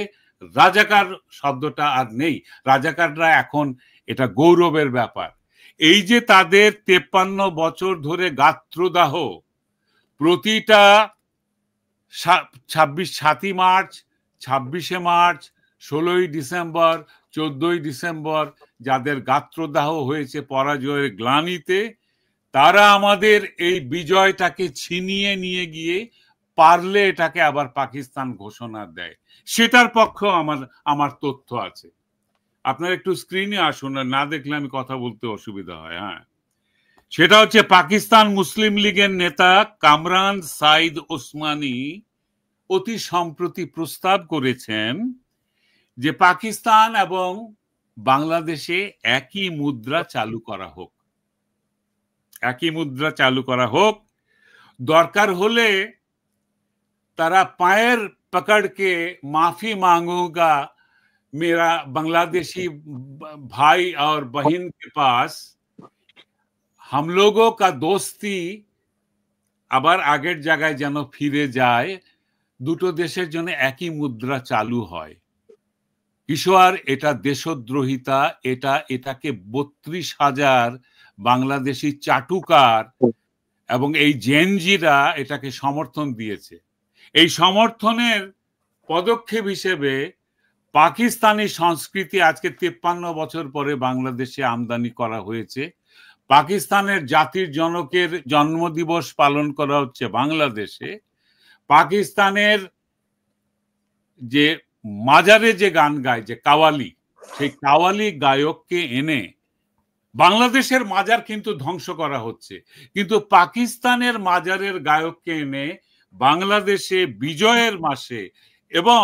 রাজাকার শব্দটা আর নেই, রাজাকাররা এখন এটা গৌরবের ব্যাপার। এই যে তাদের 53 বছর ধরে গাত্রদাহ, প্রতিটা 7ই মার্চ, 26শে মার্চ, 16ই ডিসেম্বর, 14ই ডিসেম্বর যাদের গাত্রদাহ হয়েছে পরাজয়ের গ্লানিতে, তারা আমাদের এই বিজয়টাকে ছিনিয়ে নিয়ে গিয়ে পারলে এটাকে আবার পাকিস্তান ঘোষণা দেয়। সেটার পক্ষেও আমার তথ্য আছে। আপনারা একটু স্ক্রিনে আসুন, না দেখলে আমি কথা বলতে অসুবিধা হয়। হ্যাঁ, সেটা হচ্ছে পাকিস্তান মুসলিম লীগের নেতা কামরান সাইদ ওসমানী অতি সম্প্রতি প্রস্তাব করেছেন যে পাকিস্তান এবং বাংলাদেশে একই মুদ্রা চালু করা হোক, একই মুদ্রা চালু করা হোক। দরকার হলে তারা পায়ের पकड़ के माफी मांगूंगा मेरा बांग्लादेशी भाई और बहन के पास, हम लोगों का दोस्ती আবার আগের জায়গায় যেন ফিরে যায়, দুটো দেশের জন্য একই মুদ্রা চালু হয়। কিশোর, এটা দেশদ্রোহিতা, এটাকে 32,000 বাংলাদেশি চাটুকার এবং এই জেনজিরা এটাকে সমর্থন দিয়েছে। এই সমর্থনের পদক্ষেপ হিসেবে পাকিস্তানি সংস্কৃতি আজকে 53 বছর পরে বাংলাদেশে আমদানি করা হয়েছে। পাকিস্তানের জাতির জনকের জন্মদিবস পালন করা হচ্ছে বাংলাদেশে। পাকিস্তানের যে মাজারে যে গান গায়, যে কাওয়ালি, সেই কাওয়ালি গায়ককে এনে বাংলাদেশের মাজার কিন্তু ধ্বংস করা হচ্ছে, কিন্তু পাকিস্তানের মাজারের গায়ককে এনে বাংলাদেশে বিজয়ের মাসে এবং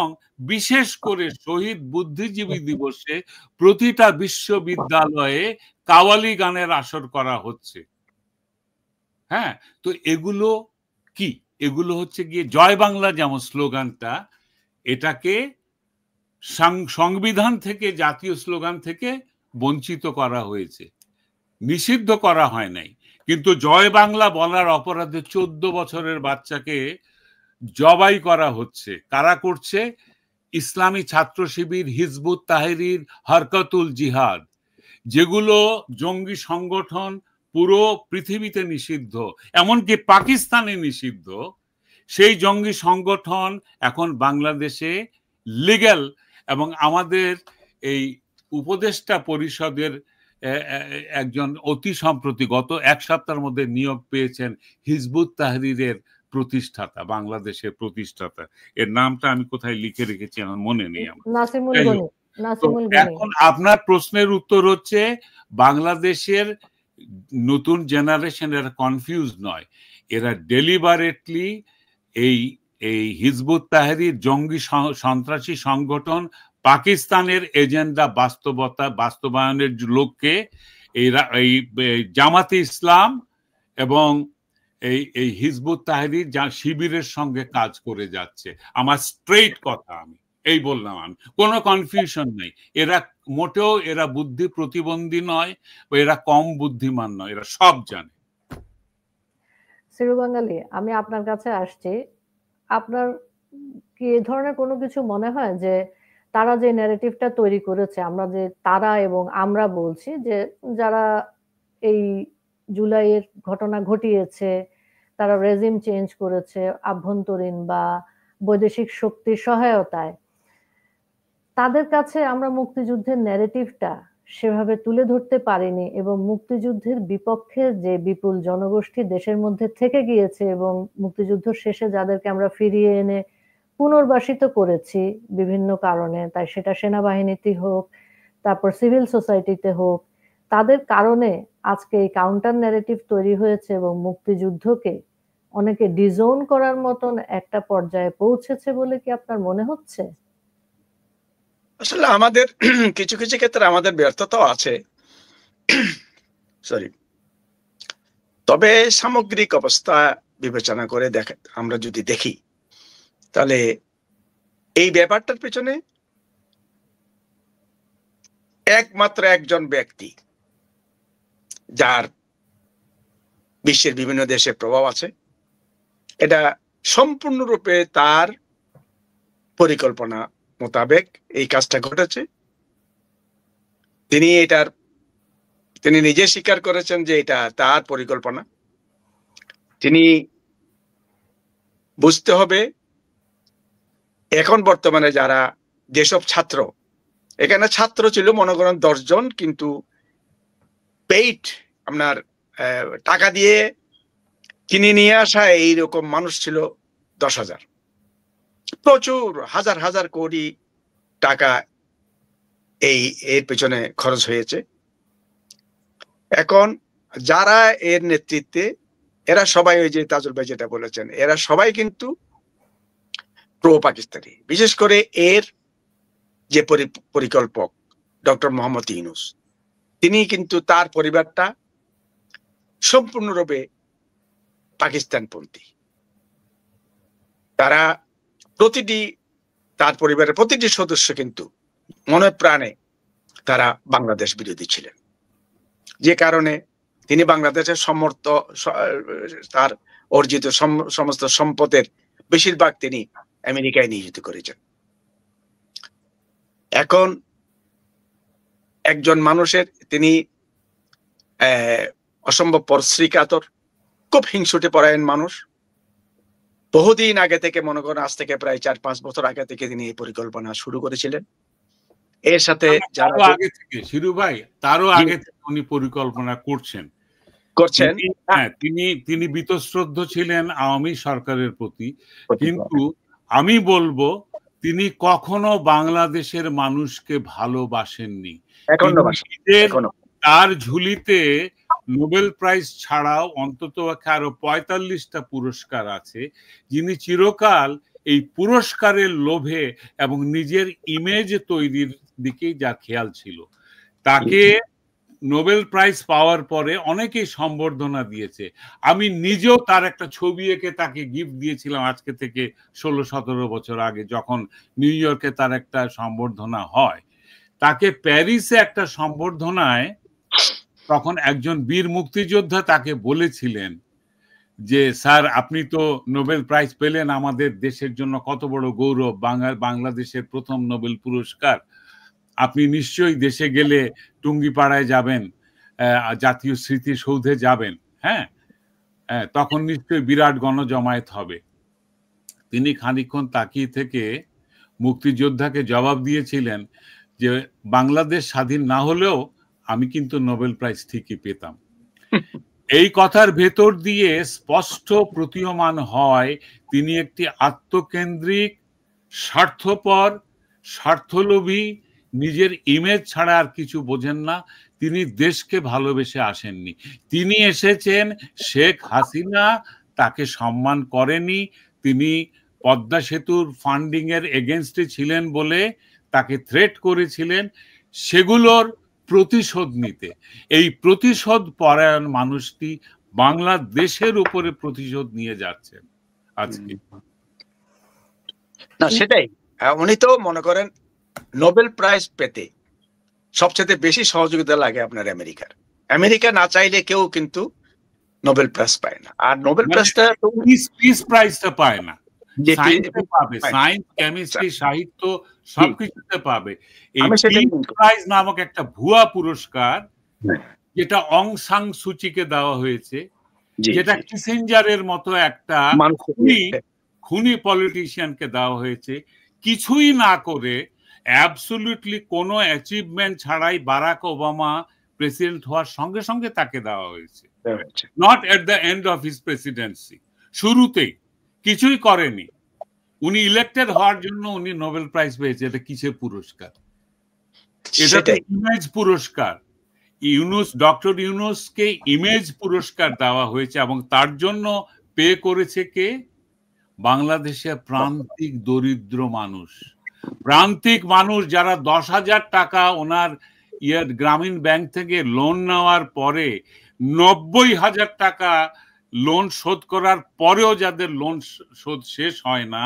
বিশেষ করে শহীদ বুদ্ধিজীবী দিবসে প্রতিটা বিশ্ববিদ্যালয়ে কাওয়ালি গানের আসর করা হচ্ছে। হ্যাঁ, তো এগুলো কি? এগুলো হচ্ছে গিয়ে জয় বাংলা যেমন স্লোগানটা, এটাকে সংবিধান থেকে, জাতীয় স্লোগান থেকে বঞ্চিত করা হয়েছে, নিষিদ্ধ করা হয় নাই। কিন্তু জয় বাংলা বলার অপরাধে 14 বছরের বাচ্চাকে জবাই করা হচ্ছে। কারা করছে? ইসলামী ছাত্র শিবির, হিজবুত তাহরির, হরকতুল জিহাদ, যেগুলো জঙ্গি সংগঠন পুরো পৃথিবীতে নিষিদ্ধ, এমনকি পাকিস্তানে নিষিদ্ধ। সেই জঙ্গি সংগঠন এখন বাংলাদেশে লিগ্যাল, এবং আমাদের এই উপদেষ্টা পরিষদের একজন অতি সম্প্রতি গত 1 সপ্তাহের মধ্যে নিয়োগ পেয়েছেন হিজবুত তাহরিরের প্রতিষ্ঠাতা, বাংলাদেশের প্রতিষ্ঠাতা। এর নামটা আমি কোথায় লিখে রেখেছি আমার মনে নেই। এখন আপনার প্রশ্নের উত্তর হচ্ছে, বাংলাদেশের নতুন জেনারেশন এরা কনফিউজ নয়, এরা ডেলিবারেটলি এই হিজবুত তাহরির জঙ্গি সন্ত্রাসী সংগঠন পাকিস্তানের এজেন্ডা বাস্তবায়নের লক্ষ্যে এই জামাতে ইসলাম এবং এই হিজবুত তাহরির শিবিরের সঙ্গে কাজ করে যাচ্ছে। আমার স্ট্রেইট কথা, আমি এই বললাম, আমি কোনো কনফিউশন নেই। এরা মোটেও এরা বুদ্ধি প্রতিবন্ধী নয়, এরা কম বুদ্ধিমান নয়, এরা সব জানে। সিরু বাঙালি, আমি আপনার কাছে আসছি। আপনার কি এই ধরনের কোনো কিছু মনে হয় যে তারা যে ন্যারেটিভটা তৈরি করেছে, আমরা যে তারা এবং আমরা বলছি, যে যারা এই জুলাইয়ের ঘটনা ঘটিয়েছে, তারা রেজিম চেঞ্জ করেছে আভ্যন্তরীণ বা বৈদেশিক শক্তির সহায়তায়, তাদের কাছে আমরা মুক্তিযুদ্ধের ন্যারেটিভটা সেভাবে তুলে ধরতে পারিনি, এবং মুক্তিযুদ্ধের বিপক্ষের যে বিপুল জনগোষ্ঠী দেশের মধ্যে থেকে গিয়েছে এবং মুক্তিযুদ্ধ শেষে যাদেরকে আমরা ফিরিয়ে এনে পুনর্বাসিত করেছি বিভিন্ন কারণে, তাই সেটা সেনাবাহিনীতে হোক, তারপর সিভিল সোসাইটিতে হোক, তাদের কারণে আজকে এই কাউন্টার ন্যারেটিভ তৈরি হয়েছে এবং মুক্তিযুদ্ধকে অনেকে ডিজোন করার মতন একটা পর্যায়ে পৌঁছেছে বলে কি আপনার মনে হচ্ছে? আসলে আমাদের কিছু কিছু ক্ষেত্রে আমাদের ব্যর্থতাও আছে, সরি। তবে সামগ্রিক অবস্থা বিবেচনা করে আমরা যদি দেখি, তাহলে এই ব্যাপারটার পেছনে একমাত্র একজন ব্যক্তি, যার বিশ্বের বিভিন্ন দেশে প্রভাব আছে, এটা সম্পূর্ণরূপে তার পরিকল্পনা মোতাবেক এই কাজটা ঘটেছে। তিনি নিজে স্বীকার করেছেন যে এটা তার পরিকল্পনা। তিনি বুঝতে হবে, এখন বর্তমানে যারা যেসব ছাত্র, এখানে ছাত্র ছিল মনে করেন 10 জন, কিন্তু পেইড আপনার টাকা দিয়ে কিনে নিয়ে আসা এইরকম মানুষ ছিল 10,000। প্রচুর হাজার হাজার কোটি টাকা এর পেছনে খরচ হয়েছে। এখন যারা এর নেতৃত্বে, এরা সবাই ওই যে তাজুল ভাই যেটা বলেছেন, এরা সবাই কিন্তু প্রো পাকিস্তানি। বিশেষ করে এর যে পরিকল্পক ডক্টর মোহাম্মদ ইউনূস, তিনি কিন্তু তার পরিবারটা সম্পূর্ণরূপে পাকিস্তানপন্থী। তারা তার পরিবারের প্রতিটি সদস্য কিন্তু মনে প্রাণে তারা বাংলাদেশ বিরোধী ছিলেন, যে কারণে তিনি বাংলাদেশের তার অর্জিত সমস্ত সম্পদের বেশিরভাগ তিনি আমেরিকায় নিয়োজিত করেছেন। এখন একজন মানুষের, তিনি অসম্ভব পরশ্রীকাতর, খুব হিংসুটে পরায়ণ মানুষ। বহুদিন আগে থেকে, মনে করেন আজ থেকে প্রায় 4-5 বছর আগে থেকে তিনি এই পরিকল্পনা শুরু করেছিলেন। এর সাথে যারা আগে থেকে, শিরু ভাই, তারও আগে থেকে উনি পরিকল্পনা করছেন। হ্যাঁ, তিনি বীতশ্রদ্ধ ছিলেন আওয়ামী সরকারের প্রতি, কিন্তু আমি বলবো তিনি কখনো বাংলাদেশের মানুষকে ভালোবাসেননি। তার ঝুলিতে নোবেল প্রাইজ ছাড়াও অন্তত আরো 45টা পুরস্কার আছে। যিনি চিরকাল এই পুরস্কারের লোভে এবং নিজের ইমেজ তৈরির দিকেই যার খেয়াল ছিল। তাকে নোবেল প্রাইজ পাওয়ার পরে অনেকেই সম্বর্ধনা দিয়েছে। আমি নিজেও তার একটা ছবি এঁকে তাকে গিফট দিয়েছিলাম আজকে থেকে 16-17 বছর আগে, যখন নিউ ইয়র্কে তার একটা সম্বর্ধনা হয়। তাকে প্যারিসে একটা সম্বর্ধনায় তখন একজন বীর মুক্তিযোদ্ধা তাকে বলেছিলেন যে স্যার, আপনি তো নোবেল প্রাইজ পেলেন, আমাদের দেশের জন্য কত বড় গৌরব, বাংলাদেশের প্রথম নোবেল পুরস্কার, আপনি নিশ্চয়ই দেশে গেলে টুঙ্গিপাড়ায় যাবেন, জাতীয় স্মৃতিসৌধে যাবেন, হ্যাঁ, তখন নিশ্চয়ই বিরাট গণজমায়েত হবে। তিনি খানিকক্ষণ তাকিয়ে থেকে মুক্তিযোদ্ধাকে জবাব দিয়েছিলেন যে বাংলাদেশ স্বাধীন না হলেও আমি কিন্তু নোবেল প্রাইজ ঠিকই পেতাম। এই কথার ভেতর দিয়ে স্পষ্ট প্রতীয়মান হয় তিনি একটি আত্মকেন্দ্রিক, স্বার্থপর, স্বার্থলোভী, নিজের ইমেজ ছাড়া আর কিছু বোঝেন না। তিনি দেশকে ভালোবেসে আসেননি। তিনি এসেছেন, শেখ হাসিনা তাকে সম্মান করেনি, তিনি পদ্মা সেতুর ফান্ডিং এর এগেনস্টে ছিলেন বলে তাকে থ্রেট করেছিলেন, সেগুলোর প্রতিশোধ নিতে। এই প্রতিশোধ পরায়ণ মানুষটি বাংলাদেশের উপরে প্রতিশোধ নিয়ে যাচ্ছেন আজকে। না, সেটাই। উনি তো মনে করেন নোবেল প্রাইজ পেতে সবচেয়ে বেশি সহযোগিতা লাগে আপনার আমেরিকার। আমেরিকা না চাইলে কেউ কিন্তু নোবেল প্রাইজ পায় না। আর নোবেল প্রাইজটা পিস প্রাইজটা পায় না, সায়েন্স, কেমিস্ট্রি, সাহিত্য সবকিছুতে পাবে। এই পিস প্রাইজ নামক একটা ভুয়া পুরস্কার যেটা অং সাং সুচিকে দেওয়া হয়েছে, যেটা কিসিঞ্জারের মতো একটা খুনি পলিটিশিয়ানকে দেওয়া হয়েছে, কিছুই না করে অ্যাবসলিউটলি কোনো অ্যাচিভমেন্ট ছাড়াই বারাক ওবামা প্রেসিডেন্ট হওয়ার সঙ্গে সঙ্গে তাকে দেওয়া হয়েছে। Not at the end of his Presidency, শুরুতেই কিছুই করেনি। উনি ইলেক্টেড হওয়ার জন্য উনি নোবেল প্রাইজ পেয়েছে। এটা কিসের পুরস্কার? এটা তো ইমেজ পুরস্কার। ডক্টর ইউনূসকে ইমেজ পুরস্কার দেওয়া হয়েছে এবং তার জন্য পে করেছে কে? বাংলাদেশের প্রান্তিক দরিদ্র মানুষ, প্রান্তিক মানুষ যারা 10,000 টাকা ওনার গ্রামীণ ব্যাংক থেকে লোন নেওয়ার পরে 90,000 টাকা লোন শোধ করার পরেও যাদের লোন শোধ শেষ হয় না,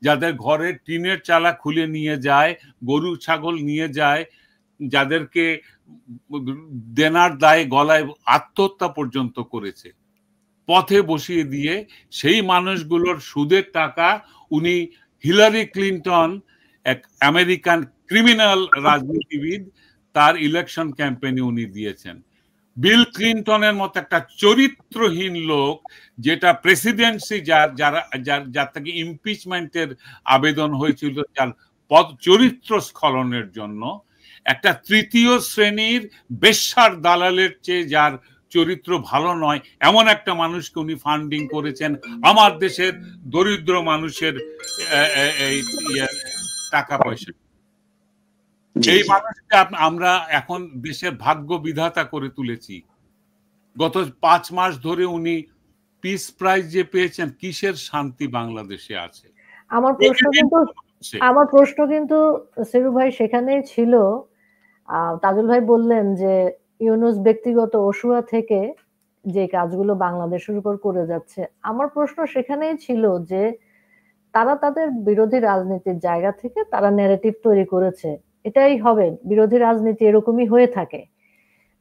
যাদের ঘরের টিনের চালা খুলে নিয়ে যায়, গরু ছাগল নিয়ে যায়, যাদেরকে দেনার দায়ে গলায় আত্মহত্যা পর্যন্ত করেছে, পথে বসিয়ে দিয়ে সেই মানুষগুলোর সুদের টাকা উনি হিলারি ক্লিন্টন, এক আমেরিকান ক্রিমিনাল রাজনীতিবিদ, তার ইলেকশন ক্যাম্পেইনে উনি দিয়েছেন। বিল ক্লিন্টনের মতো একটা চরিত্রহীন লোক, যেটা প্রেসিডেন্সি যার থেকে ইমপিচমেন্টের আবেদন হয়েছিল যার চরিত্র স্খলনের জন্য, একটা তৃতীয় শ্রেণীর বেশ্যার দালালের চেয়ে যার চরিত্র ভালো নয়, এমন একটা মানুষকে উনি ফান্ডিং করেছেন আমার দেশের দরিদ্র মানুষের টাকা পয়সা। এই মানুষকে আমরা এখন দেশের ভাগ্য বিধাতা করে তুলেছি। গত 5 মাস ধরে উনি পিস প্রাইজ যে পেয়েছেন, কিসের শান্তি বাংলাদেশে আছে? আমার প্রশ্ন কিন্তু সেরু ভাই সেখানেই ছিল। তাজুল ভাই বললেন যে ইউনূস ব্যক্তিগত অসুয়া থেকে যে কাজগুলো বাংলাদেশের উপর করে যাচ্ছে। আমার প্রশ্ন সেখানেই ছিল যে তারা তাদের বিরোধী রাজনীতির জায়গা থেকে তারা ন্যারেটিভ তৈরি করেছে। এটাই হবে, বিরোধী রাজনীতি এরকমই হয়ে থাকে,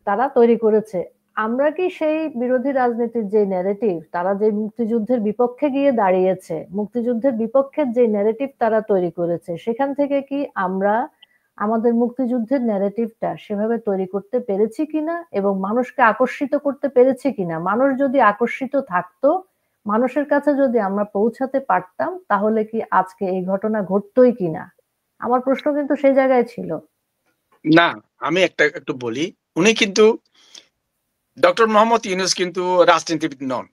তারা তৈরি করেছে। আমরা কি সেই বিরোধী রাজনীতির যে ন্যারেটিভ, তারা যে মুক্তিযুদ্ধের বিপক্ষে গিয়ে দাঁড়িয়েছে, মুক্তিযুদ্ধের বিপক্ষে যে ন্যারেটিভ তারা তৈরি করেছে, সেখান থেকে কি আমরা আমাদের মুক্তিযুদ্ধের ন্যারেটিভটা সেভাবে তৈরি করতে পেরেছি কিনা এবং মানুষকে আকর্ষিত করতে পেরেছি কিনা? মানুষ যদি আকর্ষিত থাকতো, মানুষের কাছে যদি আমরা পৌঁছাতে পারতাম, তাহলে কি আজকে এই ঘটনা ঘটতোই কিনা? আমার প্রশ্ন কিন্তু সেই জায়গায় ছিল। না, আমি একটু বলি, উনি কিন্তু ডক্টর মোহাম্মদ ইউনূস কিন্তু রাজনীতিবিদ নন।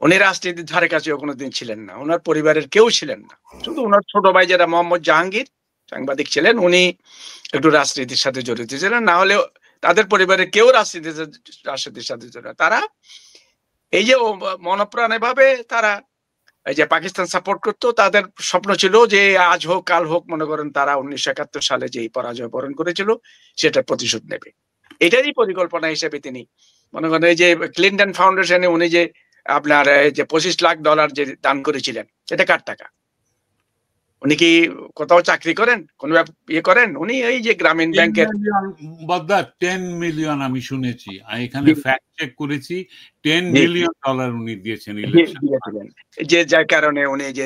উনি রাজনীতির ধারে কাছেও কোনোদিন ছিলেন না, ওনার পরিবারের কেউ ছিলেন না। শুধু ওনার ছোট ভাই যারা মোহাম্মদ জাহাঙ্গীর সাংবাদিক ছিলেন, উনি একটু রাজনীতির সাথে জড়িত ছিলেন, না হলে তাদের পরিবারের কেউ রাজনীতির সাথে জড়িত। তারা এই যে মনপ্রাণে ভাবে তারা এই যে পাকিস্তান সাপোর্ট করতো, তাদের স্বপ্ন ছিল যে আজ হোক কাল হোক, মনে করেন তারা 1971 সালে যে পরাজয় বরণ করেছিল সেটা প্রতিশোধ নেবে। এটারই পরিকল্পনা হিসেবে তিনি মনে করেন এই যে ক্লিন্টন ফাউন্ডেশনে উনি যে আপনার যে $25 লাখ যে দান করেছিলেন, এটা কার টাকা? উনি কি কোথাও চাকরি করেন, কোন ইয়ে করেন? উনি এই যে গ্রামীণ ব্যাংকের 10 মিলিয়ন আমি শুনেছি, এখানে ফ্যাক্ট চেক করেছি, $10 মিলিয়ন উনি দিয়েছেন ইলেকশন। যে যার কারণে উনি যে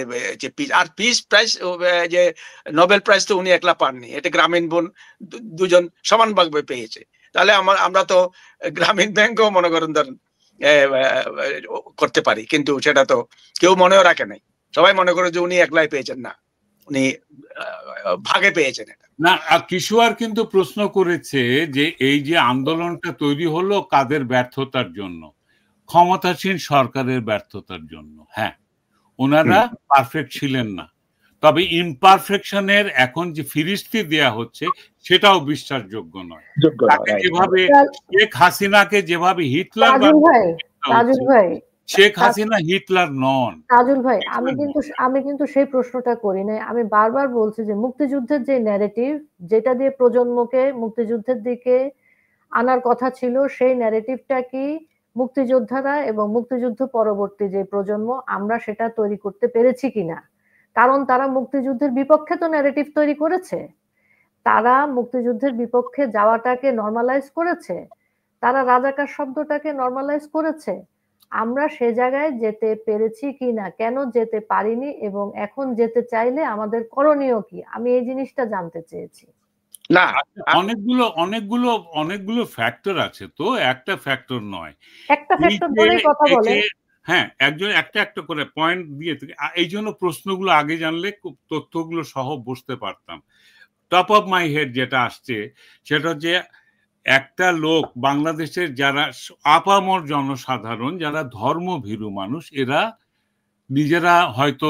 আর পিস প্রাইজ, যে নোবেল প্রাইজ তো উনি একলা পাননি, এটা গ্রামীণ বোন দুজন সমানভাবে পেয়েছে। তাহলে আমরা তো গ্রামীণ ব্যাংকও মনে করেন ধরেন করতে পারি, কিন্তু সেটা তো কেউ মনেও রাখে নাই। সবাই মনে করে যে উনি একলাই পেয়েছেন, না, উনি ভাগে পেয়েছেন। না, কিশোর কিন্তু প্রশ্ন করেছে যে এই যে আন্দোলনটা তৈরি হলো কাদের ব্যর্থতার জন্য? ক্ষমতাসীন সরকারের ব্যর্থতার জন্য। হ্যাঁ, ওনারা পারফেক্ট ছিলেন না, তবে ইমপারফেকশনের এখন যে ফিরিস্তি দেয়া হচ্ছে সেটাও বিশ্বাসযোগ্য নয়। যেভাবে শেখ হাসিনাকে যেভাবে হিটলার, শেখ হাসিনা হিটলার নন। তাজুল ভাই, আমি কিন্তু সেই প্রশ্নটা করি নাই। আমি বারবার বলছি যে মুক্তিযুদ্ধের যে ন্যারেটিভ, যেটা দিয়ে প্রজন্মকে মুক্তিযুদ্ধের দিকে আনার কথা ছিল, সেই ন্যারেটিভটা কি মুক্তিযোদ্ধারা এবং মুক্তিযুদ্ধ পরবর্তী যে প্রজন্ম, আমরা সেটা তৈরি করতে পেরেছি কিনা? কারণ তারা মুক্তিযুদ্ধের বিপক্ষে তো ন্যারেটিভ তৈরি করেছে, তারা মুক্তিযুদ্ধের বিপক্ষে যাওয়াটাকে নর্মালাইজ করেছে, তারা রাজাকার শব্দটাকে নর্মালাইজ করেছে। আমরা সে জায়গায় যেতে পেরেছি কিনা, কেন যেতে পারিনি, এবং এখন যেতে চাইলে আমাদের করণীয় কি, আমি এই জিনিসটা জানতে চেয়েছি। না, অনেকগুলো ফ্যাক্টর আছে, তো একটা ফ্যাক্টর নয়। একটা ফ্যাক্টর ধরেই কথা বলে। হ্যাঁ, একজন একটা করে পয়েন্ট দিয়ে, এই জন্য প্রশ্নগুলো আগে জানলে তথ্যগুলো সহ বসতে পারতাম। টপ অফ মাই হেড যেটা আসছে সেটা হচ্ছে, একটা লোক বাংলাদেশের যারা আপামর জনসাধারণ, যারা ধর্মভীরু মানুষ, এরা নিজেরা হয়তো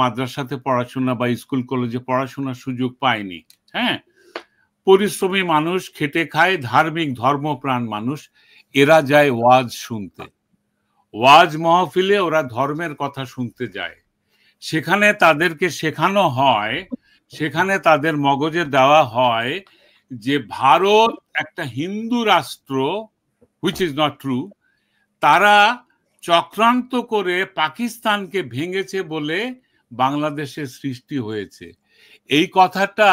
মাদ্রাসাতে পড়াশোনা বা স্কুল কলেজে পড়াশোনার সুযোগ পায়নি। হ্যাঁ, পরিশ্রমী মানুষ, খেটে খায়, ধার্মিক ধর্মপ্রাণ মানুষ, এরা যায় ওয়াজ শুনতে। ওয়াজ মাহফিলে ওরা ধর্মের কথা শুনতে যায়। সেখানে তাদেরকে শেখানো হয়, সেখানে তাদের মগজে দেওয়া হয় যে ভারত একটা হিন্দু রাষ্ট্র, হুইচ ইজ নট ট্রু। তারা চক্রান্ত করে পাকিস্তানকে ভেঙেছে বলে বাংলাদেশের সৃষ্টি হয়েছে। এই কথাটা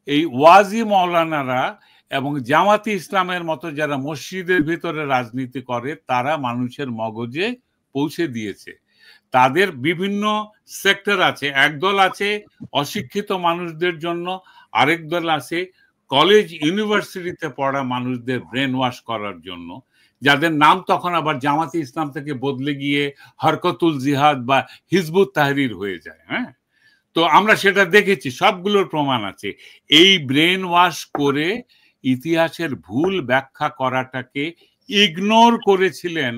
এই ওয়াজি মৌলানারা এবং জামাতি ইসলামের মতো যারা মসজিদের ভিতরে রাজনীতি করে, তারা মানুষের মগজে পৌঁছে দিয়েছে। তাদের বিভিন্ন সেক্টর আছে। একদল আছে অশিক্ষিত মানুষদের জন্য, আরেক দল আছে কলেজ ইউনিভার্সিটিতে পড়া মানুষদের ব্রেন ওয়াশ করার জন্য, যাদের নাম তখন আবার জামাতি ইসলাম থেকে বদলে গিয়ে হরকতুল জিহাদ বা হিজবুত তাহরির হয়ে যায়। হ্যাঁ, তো আমরা সেটা দেখেছি, সবগুলোর প্রমাণ আছে। এই ব্রেন ওয়াশ করে ইতিহাসের ভুল ব্যাখ্যা করাটাকে ইগনোর করেছিলেন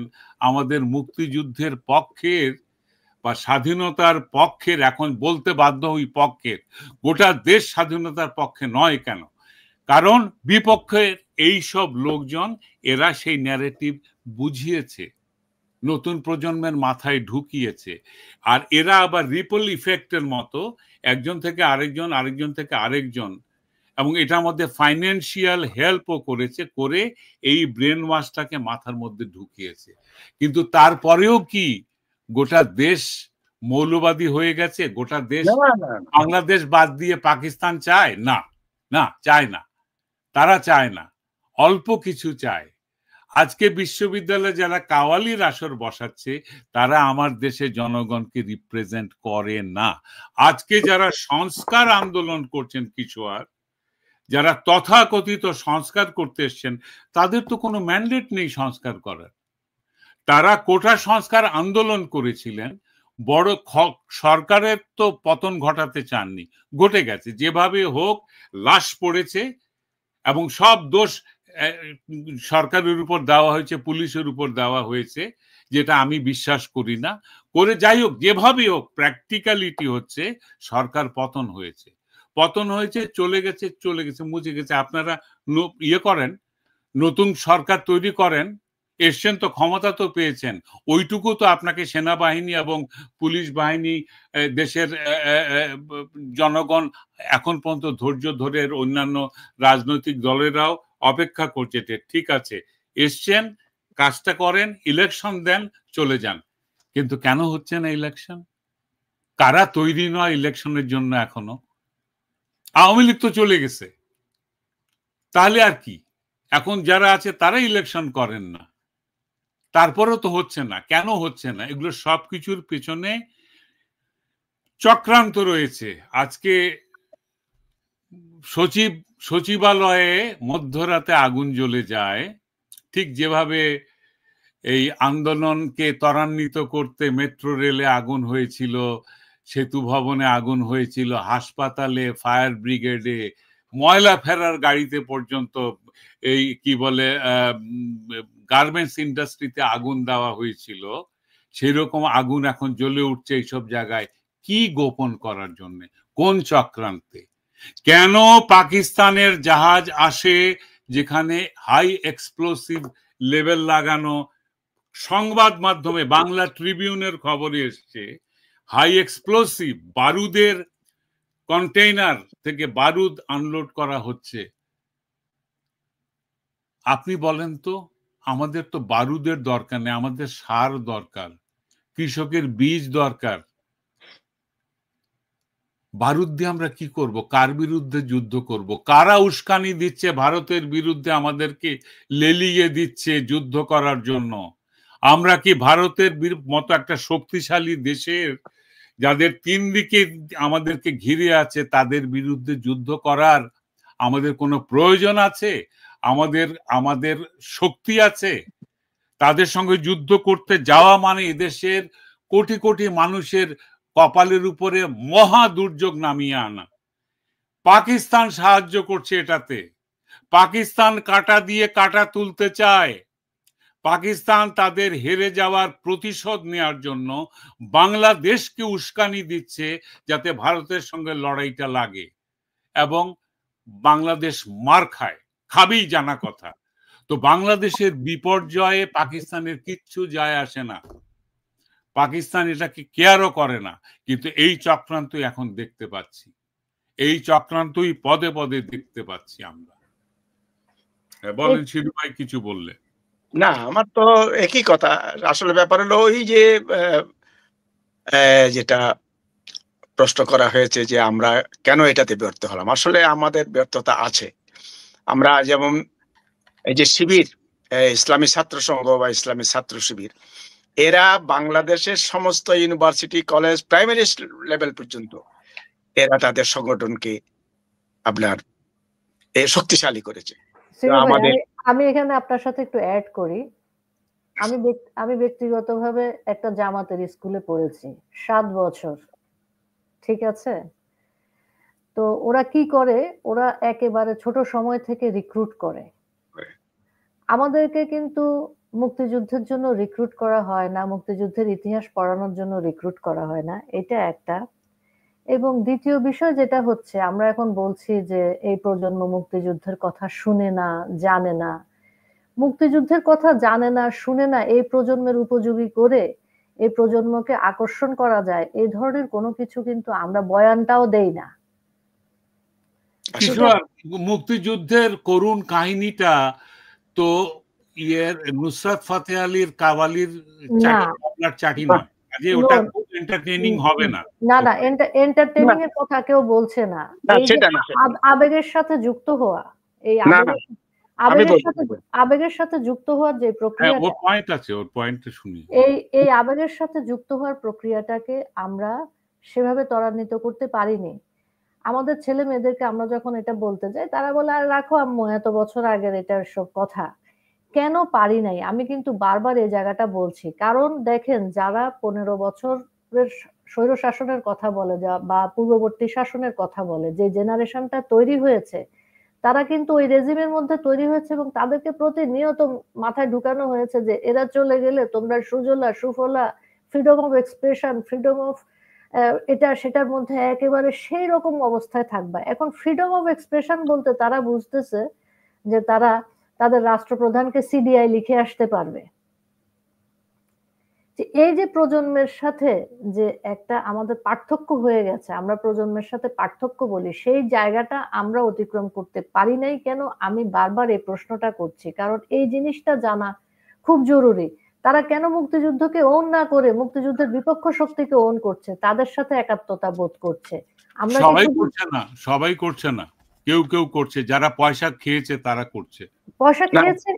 আমাদের মুক্তিযুদ্ধের পক্ষের বা স্বাধীনতার পক্ষের, এখন বলতে বাধ্য হই পক্ষের, গোটা দেশ স্বাধীনতার পক্ষে নয়। কেন? কারণ বিপক্ষের এই সব লোকজন, এরা সেই ন্যারেটিভ বুঝিয়েছে, নতুন প্রজন্মের মাথায় ঢুকিয়েছে। আর এরা আবার রিপল ইফেক্টের মতো একজন থেকে আরেকজন, আরেকজন থেকে আরেকজন, এবং এটার মধ্যে ফাইন্যান্সিয়াল হেল্পও করেছে, করে এই ব্রেন ওয়াশটাকে মাথার মধ্যে ঢুকিয়েছে। কিন্তু তারপরেও কি গোটা দেশ মৌলবাদী হয়ে গেছে? গোটা দেশ বাংলাদেশ বাদ দিয়ে পাকিস্তান চায়? না, না, চায় না। তারা চায় না, অল্প কিছু চায়। আজকে বিশ্ববিদ্যালয়ে যারা কাওয়ালির আসর বসাচ্ছে, তারা আমার দেশে জনগণকে রিপ্রেজেন্ট করে না। আজকে যারা সংস্কার আন্দোলন করছেন কিশোর, যারা তথাকথিত সংস্কার করতে এসছেন, তাদের তো কোনো ম্যান্ডেট নেই সংস্কার করার। তারা কোটা সংস্কার আন্দোলন করেছিলেন, বড় সরকারের তো পতন ঘটাতে চাননি, ঘটে গেছে। যেভাবে হোক লাশ পড়েছে এবং সব দোষ সরকারের উপর দেওয়া হয়েছে, পুলিশের উপর দেওয়া হয়েছে, যেটা আমি বিশ্বাস করি না। করে যাই হোক, যেভাবে হোক, প্র্যাকটিক্যালিটি হচ্ছে সরকার পতন হয়েছে, চলে গেছে, মুছে গেছে। আপনারা ইয়ে করেন, নতুন সরকার তৈরি করেন, এসছেন তো ক্ষমতা তো পেয়েছেন, ওইটুকু তো আপনাকে সেনাবাহিনী এবং পুলিশ বাহিনী, দেশের জনগণ এখন পর্যন্ত ধৈর্য ধরে, অন্যান্য রাজনৈতিক দলেরাও অপেক্ষা করছে। ঠিক আছে, এসছেন, কাজটা করেন, ইলেকশন দেন, চলে যান। কিন্তু কেন হচ্ছে না ইলেকশন? কারা তৈরি নয় ইলেকশনের জন্য এখনো? আওয়ামী লীগ তো চলে গেছে, তাহলে আর কি? এখন যারা আছে তারা ইলেকশন করেন না, তারপরেও তো হচ্ছে না। কেন হচ্ছে না? এগুলো সবকিছুর পেছনে চক্রান্ত রয়েছে। আজকে সচিবালয়ে মধ্যরাতে আগুন জ্বলে যায়, ঠিক যেভাবে এই আন্দোলনকে ত্বরান্বিত করতে মেট্রো রেলে আগুন হয়েছিল, সেতু ভবনে আগুন হয়েছিল, হাসপাতালে, ফায়ার ব্রিগেডে, ময়লা ফেরার গাড়িতে পর্যন্ত, এই কি বলে গার্মেন্টস ইন্ডাস্ট্রিতে আগুন দেওয়া হয়েছিল। সেই রকম আগুন এখন জ্বলে উঠছে এইসব জায়গায়। কি গোপন করার জন্য? কোন চক্রান্তে? কেন পাকিস্তানের জাহাজ আসে যেখানে হাই এক্সপ্লোসিভ লেভেল লাগানো? সংবাদ মাধ্যমে বাংলা ট্রিবিউনের খবরে এসছে হাই এক্সপ্লোসিভ বারুদের কন্টেইনার থেকে বারুদ আনলোড করা হচ্ছে। আপনি বলেন তো, আমাদের তো বারুদের দরকার নেই, আমাদের সার দরকার, কৃষকের বীজ দরকার। বারুদ দিয়ে আমরা কি করব? কার বিরুদ্ধে যুদ্ধ করব? কারা উস্কানি দিচ্ছে ভারতের বিরুদ্ধে, আমাদেরকে লেলিয়ে দিচ্ছে যুদ্ধ করার জন্য? আমরা কি ভারতের মতো একটা শক্তিশালী দেশের, যাদের তিন দিকে আমাদেরকে ঘিরে আছে, তাদের বিরুদ্ধে যুদ্ধ করার আমাদের কোনো প্রয়োজন আছে? আমাদের শক্তি আছে? তাদের সঙ্গে যুদ্ধ করতে যাওয়া মানে এদেশের কোটি কোটি মানুষের কপালের উপরে মহা দুর্যোগ নামিয়ে আনা। পাকিস্তান সাহায্য করছে এটাতে। পাকিস্তান কাঁটা দিয়ে কাঁটা তুলতে চায়। পাকিস্তান তাদের হেরে যাওয়ার প্রতিশোধ নেওয়ার জন্য বাংলাদেশকে উস্কানি দিচ্ছে, যাতে ভারতের সঙ্গে লড়াইটা লাগে এবং বাংলাদেশ মার খায়। খাবেই জানা কথা। তো বাংলাদেশের বিপর্যয়ে পাকিস্তানের কিচ্ছু যায় আসে না, পাকিস্তান এটাকে কেয়ারও করে না। কিন্তু এই চক্রান্তই এখন দেখতে পাচ্ছি, এই চক্রান্তই পদে পদে দেখতে পাচ্ছি আমরা। বলেন শিরু ভাই, কিছু বললে? না, আমার তো একই কথা। আসলে ব্যাপার হলো ওই যে যেটা প্রশ্ন করা হয়েছে যে আমরা কেন এটাতে ব্যর্থ হলাম। আসলে আমাদের ব্যর্থতা আছে। আমরা যেমন এই যে শিবির, ইসলামী ছাত্র সংঘ বা ইসলামী ছাত্র শিবির, এরা বাংলাদেশের সমস্ত ইউনিভার্সিটি, কলেজ, প্রাইমারি লেভেল পর্যন্ত এরা তাদের সংগঠনকে আপনার শক্তিশালী করেছে। আমাদের আমি এখানে আপনার সাথে একটু অ্যাড করি। আমি ব্যক্তিগতভাবে একটা জামাতের স্কুলে পড়েছি 7 বছর, ঠিক আছে? তো ওরা কি করে, ওরা একেবারে ছোট সময় থেকে রিক্রুট করে। আমাদেরকে কিন্তু মুক্তিযুদ্ধের জন্য রিক্রুট করা হয় না, মুক্তিযুদ্ধের ইতিহাস পড়ানোর জন্য রিক্রুট করা হয় না, এটা একটা। এবং দ্বিতীয় বিষয় যেটা হচ্ছে, আমরা এখন বলছি যে এই প্রজন্ম মুক্তিযুদ্ধের কথা শুনে না, জানে না। মুক্তিযুদ্ধের কথা জানে না, শুনে না, এই প্রজন্মের উপযোগী করে এই প্রজন্মকে আকর্ষণ করা যায়, এই ধরনের কোনো কিছু কিন্তু আমরা বয়ানটাও দেই না। মুক্তিযুদ্ধের করুণ কাহিনীটা তো নুসরাত ফাতে আলীর কাওয়ালির চাটি নয়, ওটা খুব এন্টারটেইনিং হবে না। না, এন্টারটেইনিং এর কথা কেউ বলছে না। আবেগের সাথে যুক্ত হওয়া, এই আবেগের সাথে যুক্ত হওয়ার যে প্রক্রিয়া, ওর পয়েন্ট আছে, ওর পয়েন্টটা শুনি। এই আবেগের সাথে যুক্ত হওয়ার প্রক্রিয়াটাকে আমরা সেভাবে ত্বরান্বিত করতে পারিনি। আমাদের ছেলে মেয়েদেরকে আমরা যখন এটা বলতে যাই, তারা বলে আর রাখো আম্মু, এত বছর আগের এটার সব কথা। কেন পারি নাই? আমি কিন্তু বারবার এই জায়গাটা বলছি, কারণ দেখেন, যারা 15 বছরের স্বৈর শাসনের কথা বলে বা পূর্ববর্তী শাসনের কথা বলে, যে জেনারেশনটা তৈরি হয়েছে, তারা কিন্তু ওই রেজিমের মধ্যে তৈরি হয়েছে এবং তাদেরকে প্রতিনিয়ত মাথায় ঢুকানো হয়েছে যে এরা চলে গেলে তোমরা সুজলা সুফলা, freedom of expression, freedom of এটা সেটার মধ্যে একেবারে সেই রকম অবস্থায় থাকবা। এখন ফ্রিডম অফ এক্সপ্রেশন বলতে তারা বুঝতেছে যে তারা তাদের রাষ্ট্রপ্রধানকে সিডিআই লিখে আসতে পারবে। এই যে প্রজন্মের সাথে যে একটা আমাদের পার্থক্য হয়ে গেছে, আমরা প্রজন্মের সাথে পার্থক্য বলি, সেই জায়গাটা আমরা অতিক্রম করতে পারি নাই কেন? আমি বারবার এই প্রশ্নটা করছি, কারণ এই জিনিসটা জানা খুব জরুরি। তারা কেন মুক্তিযুদ্ধকে ওন না করে মুক্তিযুদ্ধের বিপক্ষ শক্তিকে ওন করছে, তাদের সাথে একাত্মতা বোধ করছে? আমরা সবাই করছে না, সবাই করছে না, কেউ কেউ করছে, যারা পয়সা খেয়েছে তারা করছে। পয়সা খেয়েছে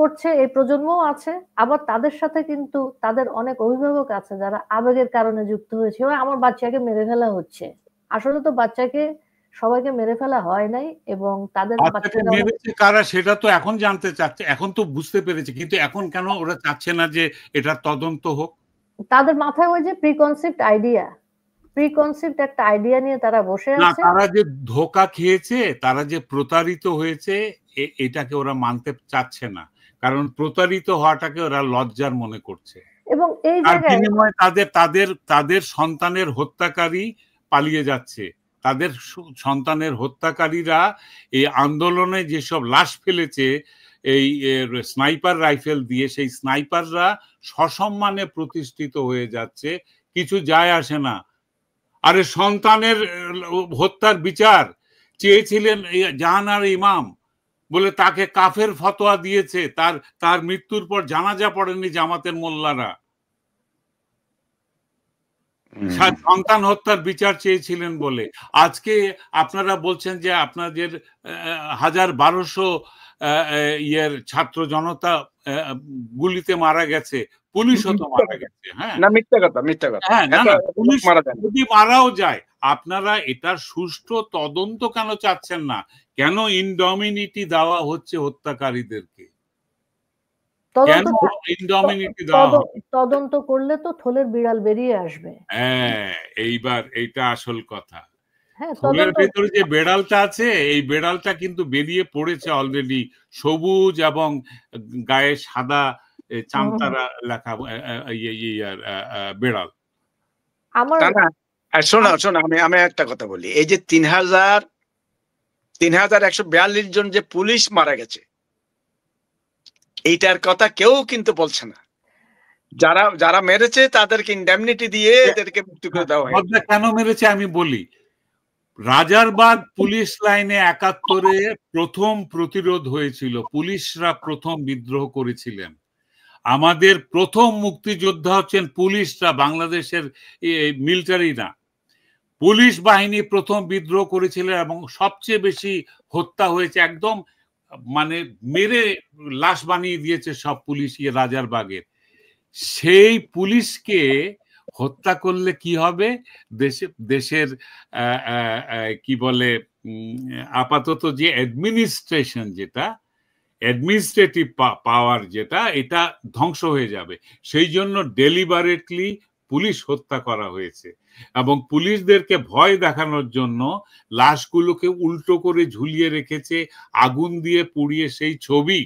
করছে, এই প্রজন্মও আছে। আবার তাদের সাথে কিন্তু তাদের অনেক অভিভাবক আছে যারা আবেগের কারণে যুক্ত হয়েছে, আমার বাচ্চাকে মেরে ফেলা হচ্ছে। আসলে তো বাচ্চাকে সবাইকে মেরে ফেলা হয় নাই, এবং তাদের বাচ্চাকে মেরেছে কারা সেটা তো এখন জানতে চাচ্ছে, এখন তো বুঝতে পেরেছে, কিন্তু এখন কেন ওরা চাচ্ছে না যে এটা তদন্ত হোক? তাদের মাথায় ওই যে প্রিকনসেপ্ট একটা আইডিয়া নিয়ে তারা বসে আছে। তারা যে ধোঁকা খেয়েছে, তারা যে প্রতারিত হয়েছে, এটাকে ওরা মানতে চাচ্ছে না, কারণ প্রতারিত হওয়াটাকে ওরা লজ্জার মনে করছে। এবং এই জায়গায় বিনিময়ে তাদের সন্তানের হত্যাকারী পালিয়ে যাচ্ছে। তাদের সন্তানের হত্যাকারীরা এই আন্দোলনে যেসব লাশ ফেলেছে এই স্নাইপার রাইফেল দিয়ে, সেই স্নাইপাররা সসম্মানে প্রতিষ্ঠিত হয়ে যাচ্ছে, কিছু যায় আসে না। আরে সন্তানের হত্যার বিচার চেয়েছিলেন জাহানারা ইমাম বলে তাকে কাফের ফতোয়া দিয়েছে, তার মৃত্যুর পর জানাজা পড়েনি জামাতের মোল্লারা। সন্তান হত্যার বিচার চেয়েছিলেন বলে আজকে আপনারা বলছেন যে আপনাদের 1200 ছাত্র জনতা গুলিতে মারা গেছে, পুলিশও তো মারা গেছে। হ্যাঁ, না, মিথ্যা কথা। হ্যাঁ, না, পুলিশ যদি মারাও যায়, আপনারা এটার সুষ্ঠু তদন্ত কেন চাচ্ছেন না? কেন ইনডমিনিটি দেওয়া হচ্ছে হত্যাকারীদেরকে? তদন্ত করলে তো থলের বিড়াল বেরিয়ে আসবে। হ্যাঁ, এইবার এইটা আসল কথা। থলের ভেতরে যে বেড়ালটা আছে, এই বেড়ালটা কিন্তু বেরিয়ে পড়েছে অলরেডি, সবুজ এবং গায়ে সাদা চামতারা লেখা বেড়াল। শোনো, আমি একটা কথা বলি। এই যে 3142 জন যে পুলিশ মারা গেছে, এইটার কথা কেউ কিন্তু বলছে না। যারা মেরেছে তাদেরকে ইনডেমনিটি দিয়ে এদেরকে মুক্তি করে দেওয়া হয়। কেন মেরেছে আমি বলি। রাজারবাগ পুলিশ লাইনে 71-এ প্রথম প্রতিরোধ হয়েছিল, পুলিশরা প্রথম বিদ্রোহ করেছিলেন। আমাদের প্রথম মুক্তিযোদ্ধা হচ্ছেন পুলিশরা, বাংলাদেশের মিলিটারি না। পুলিশ বাহিনী প্রথম বিদ্রোহ করেছিলেন এবং সবচেয়ে বেশি হত্যা হয়েছে, একদম মানে মেরে লাশ বানিয়ে দিয়েছে সব পুলিশ রাজারবাগের। সেই পুলিশকে হত্যা করলে কি হবে? দেশের কি বলে আপাতত যে অ্যাডমিনিস্ট্রেশন, যেটা অ্যাডমিনিস্ট্রেটিভ পাওয়ার, যেটা এটা ধ্বংস হয়ে যাবে। সেই জন্য ডেলিবারেটলি পুলিশ হত্যা করা হয়েছে এবং পুলিশদেরকে ভয় দেখানোর জন্য লাশগুলোকে উল্টো করে ঝুলিয়ে রেখেছে, আগুন দিয়ে পুড়িয়ে সেই ছবি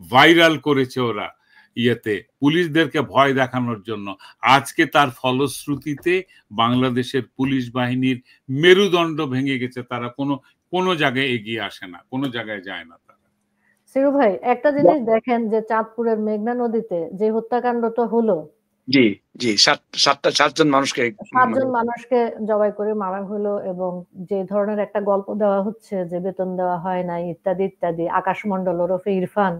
ভাইরাল করেছে ওরা পুলিশদেরকে ভয় দেখানোর জন্য। আজকে তার ফলশ্রুতিতে বাংলাদেশের পুলিশ বাহিনীর মেরুদণ্ড ভেঙে গেছে, তারা কোনো জায়গায় এগিয়ে আসে না, কোনো জায়গায় যায় না। সিরু ভাই, একটা জিনিস দেখেন যে চাঁদপুরের মেঘনা নদীতে যে হত্যাকাণ্ডটা হলো, জি 7জন মানুষকে জবাই করে মারা হলো, এবং যে ধরনের একটা গল্প দেওয়া হচ্ছে যে বেতন দেওয়া হয় না ইত্যাদি ইত্যাদি, আকাশমণ্ডল ওরফে ইরফান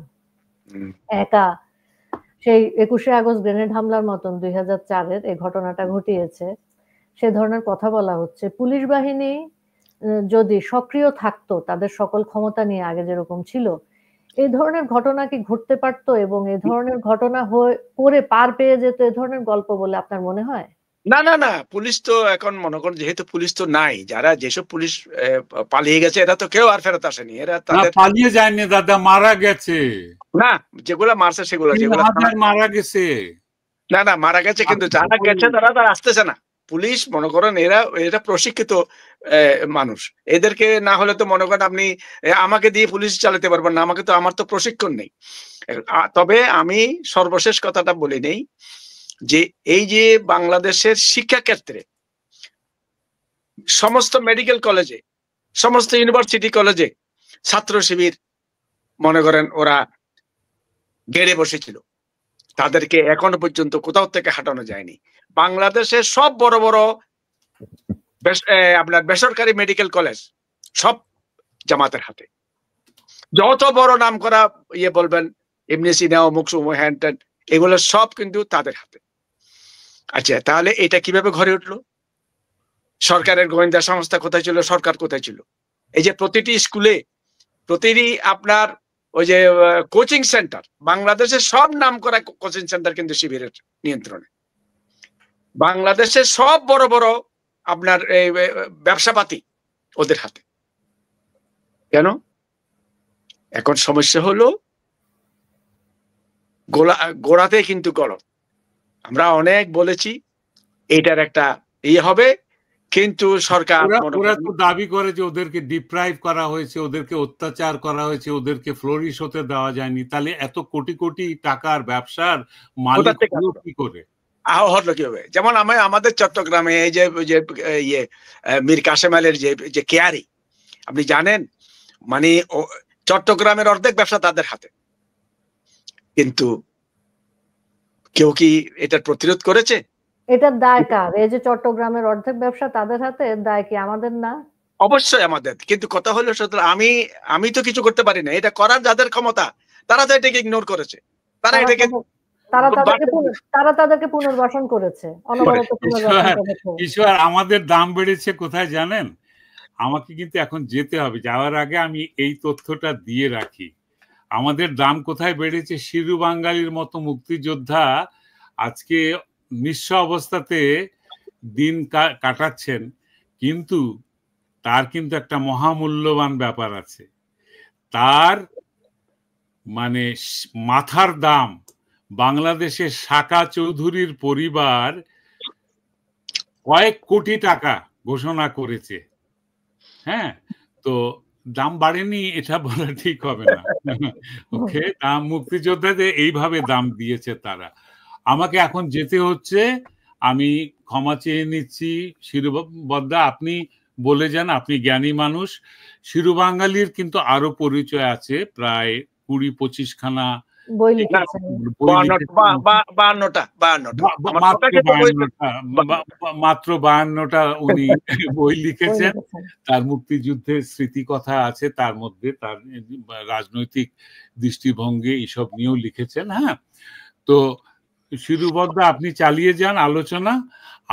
একা সেই 21শে আগস্ট গ্রেনেড হামলার মতন 2004-এর এই ঘটনাটা ঘটিয়েছে, সে ধরনের কথা বলা হচ্ছে। পুলিশ বাহিনী যদি সক্রিয় থাকতো তাদের সকল ক্ষমতা নিয়ে আগে যেরকম ছিল, এই ধরনের ঘটনা কি ঘটতে পারতো এবং এই ধরনের ঘটনা করে পার পেয়ে যেত এ ধরনের গল্প বলে আপনার মনে হয়? না, পুলিশ তো এখন মনে করেন যেহেতু পুলিশ তো নাই, যেসব পুলিশ পালিয়ে গেছে এরা তো কেউ আর ফেরত আসেনি। এরা পালিয়ে যায়নি দাদা, মারা গেছে। না, যেগুলা মারছে সেগুলো মারা গেছে। না মারা গেছে, কিন্তু যারা গেছে তারা আসতেছে না। পুলিশ মনে করেন এরা প্রশিক্ষিত মানুষ, এদেরকে না হলে তো মনে করেন আপনি আমাকে দিয়ে পুলিশ চালাতে পারবেন না, আমার তো প্রশিক্ষণ নেই। তবে আমি সর্বশেষ কথাটা বলে নেই যে এই যে বাংলাদেশের শিক্ষা ক্ষেত্রে সমস্ত মেডিকেল কলেজে, সমস্ত ইউনিভার্সিটি কলেজে ছাত্র শিবির মনে করেন ওরা গেড়ে বসেছিল, তাদেরকে এখনো পর্যন্ত কোথাও থেকে হাঁটানো যায়নি। বাংলাদেশের সব বড় বড় আপনার বেসরকারি মেডিকেল কলেজ সব জামাতের হাতে। যত বড় নাম করা বলবেন এমনি সিনেমা মুকসুম হ্যান্ড ট্যান্ড, এগুলো সব কিন্তু তাদের হাতে। আচ্ছা, তাহলে এটা কিভাবে ঘরে উঠলো? সরকারের গোয়েন্দা সংস্থা কোথায় ছিল? সরকার কোথায় ছিল? এই যে প্রতিটি স্কুলে, প্রতিটি আপনার ওই যে কোচিং সেন্টার, বাংলাদেশের সব নাম করা কোচিং সেন্টার কিন্তু শিবিরের নিয়ন্ত্রণে। বাংলাদেশের সব বড় বড় আপনার ব্যবসাপাতি ওদের হাতে। কেন? এখন সমস্যা হলো গোড়াতে কিন্তু গলত। আমরা অনেক বলেছি এটার একটা হবে, কিন্তু সরকার ওরা তো দাবি করে যে ওদেরকে ডিপ্রাইভ করা হয়েছে, ওদেরকে অত্যাচার করা হয়েছে, ওদেরকে ফ্লোরিশ হতে দেওয়া যায়নি। তাহলে এত কোটি কোটি টাকার ব্যবসার মালিক কি করে হলো কিভাবে? যেমন আমাদের চট্টগ্রামে এই যে মীর কাসেম আলীর যে কেয়ারি, আপনি জানেন, মানে চট্টগ্রামের অর্ধেক ব্যবসা তাদের হাতে, কিন্তু কেউ কি এটার প্রতিরোধ করেছে? এটার দায় কার? এই যে চট্টগ্রামের অর্ধেক ব্যবসা তাদের হাতে, দায় কি আমাদের না? অবশ্যই আমাদের, কিন্তু কথা হলো আমি তো কিছু করতে পারি না। এটা করার যাদের ক্ষমতা তারা তো এটাকে ইগনোর করেছে, তারা এটাকে তারা তাদেরকে পুনর্বাসন করেছে, অনবরত পুনর্বাসন করেছে। ঈশ্বর, আমাদের দাম বেড়েছে কোথায় জানেন? আমাকে কিন্তু এখন যেতে হবে, যাওয়ার আগে আমি এই তথ্যটা দিয়ে রাখি। আমাদের দাম কোথায় বেড়েছে? শিরু বাঙ্গালির মতো মুক্তিযোদ্ধা আজকে নিঃস্ব অবস্থাতে দিন কাটাচ্ছেন, কিন্তু তার কিন্তু একটা মহামূল্যবান ব্যাপার আছে। তার মানে মাথার দাম বাংলাদেশের শাকা চৌধুরীর পরিবার কয়েক কোটি টাকা ঘোষণা করেছে। হ্যাঁ, তো দাম বাড়েনি এটা বলা ঠিক হবে না। ওকে, দাম মুক্তিযোদ্ধাদের এইভাবে দাম দিয়েছে তারা। আমাকে এখন যেতে হচ্ছে, আমি ক্ষমা চেয়ে নিচ্ছি। শিরুবদ্দা, আপনি বলে যান, আপনি জ্ঞানী মানুষ। শিরু বাঙ্গালির কিন্তু আরো পরিচয় আছে, প্রায় 20-25 খানা বই লিখেছেন। মাত্র 52টা উনি বই লিখেছেন। তার মুক্তিযুদ্ধের স্মৃতিকথা আছে, তার মধ্যে তার রাজনৈতিক দৃষ্টিভঙ্গি এইসব নিয়েও লিখেছেন। হ্যাঁ, তো শিরুবদ্দা আপনি চালিয়ে যান আলোচনা,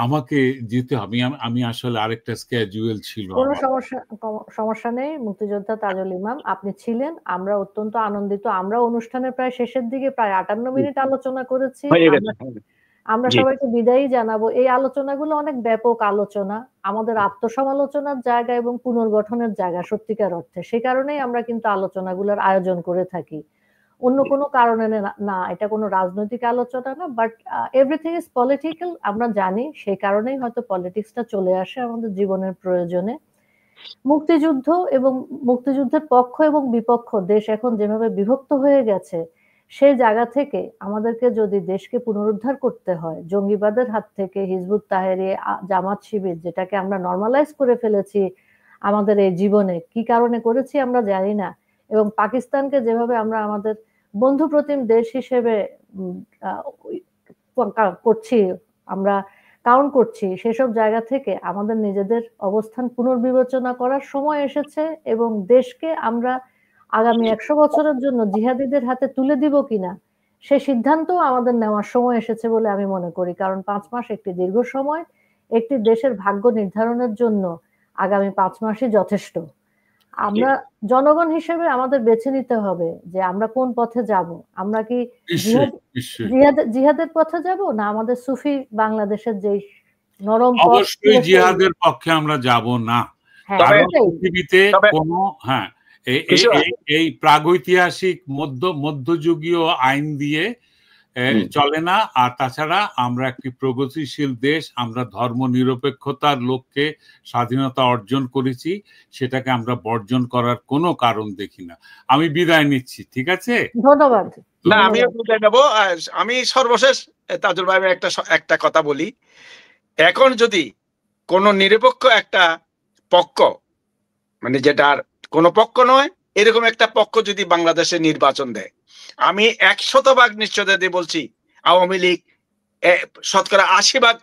আমাকে যেতে হবে। আমি আসলে আরেকটা স্কেজুয়েল ছিল। কোনো সমস্যা নেই মুক্তিযোদ্ধা তাজুল ইমাম, আপনি ছিলেন। আমরা অত্যন্ত আনন্দিত। আমরা অনুষ্ঠানের প্রায় শেষের দিকে প্রায় 58 মিনিট আলোচনা করেছি। আমরা সবাইকে বিদায়ী জানাবো। এই আলোচনাগুলো অনেক ব্যাপক আলোচনা, আমাদের আত্মসমালোচনার জায়গা এবং পুনর্গঠনের জায়গা সত্যিকার অর্থে। সেই কারণেই আমরা কিন্তু আলোচনাগুলোর আয়োজন করে থাকি, অন্য কোনো কারণে না। এটা কোনো রাজনৈতিক আলোচনা না, বাট এভরিথিং ইজ পলিটিক্যাল, আমরা জানি। সেই কারণেই হয়তো পলিটিক্সটা চলে আসে আমাদের জীবনের প্রয়োজনে। মুক্তিযুদ্ধ এবং মুক্তিযুদ্ধের পক্ষ এবং বিপক্ষ দেশ এখন যেভাবে বিভক্ত হয়ে গেছে, সেই জায়গা থেকে আমাদেরকে যদি দেশকে পুনরুদ্ধার করতে হয়, জঙ্গিবাদের হাত থেকে হিজবুত তাহরির, জামাত শিবির, যেটাকে আমরা নর্মালাইজ করে ফেলেছি আমাদের এই জীবনে, কি কারণে করেছি আমরা জানি না, এবং পাকিস্তানকে যেভাবে আমরা আমাদের বন্ধুপ্রতিম দেশ হিসেবে করছি, আমরা কাউন্ট করছি, সেসব জায়গা থেকে আমাদের নিজেদের অবস্থান পুনর্বিবেচনা করার সময় এসেছে, এবং দেশকে আমরা আগামী 100 বছরের জন্য জিহাদিদের হাতে তুলে দিব কিনা সে সিদ্ধান্ত আমাদের নেওয়ার সময় এসেছে বলে আমি মনে করি। কারণ 5 মাস একটি দীর্ঘ সময়, একটি দেশের ভাগ্য নির্ধারণের জন্য আগামী 5 মাসই যথেষ্ট। আমরা জনগণ হিসেবে আমাদের বেছে নিতে হবে যে আমরা কোন পথে যাব। আমরা কি জিহাদের পথে যাব, না আমাদের সুফি বাংলাদেশের যে নরম পথ? অবশ্যই জিহাদের পক্ষে আমরা যাব না। পৃথিবীতে কোনো এই প্রাগৈতিহাসিক মধ্যযুগীয় আইন দিয়ে চলে না। আর তাছাড়া আমরা একটি প্রগতিশীল দেশ, আমরা ধর্ম নিরপেক্ষতার লক্ষ্যে স্বাধীনতা অর্জন করেছি, সেটাকে আমরা বর্জন করার কোনো কারণ দেখি না। আমি বিদায় নিচ্ছি, ঠিক আছে? ধন্যবাদ। না, আমিও বিদায় নেব। আমি সর্বশেষ তাজুল ভাই একটা কথা বলি। এখন যদি কোন নিরপেক্ষ একটা পক্ষ, মানে যেটার কোনো পক্ষ নয় এরকম একটা পক্ষ যদি বাংলাদেশে নির্বাচন দেয়, আমি 100% নিশ্চয়তা দিয়ে বলছি আওয়ামী লীগ শতকরা 80%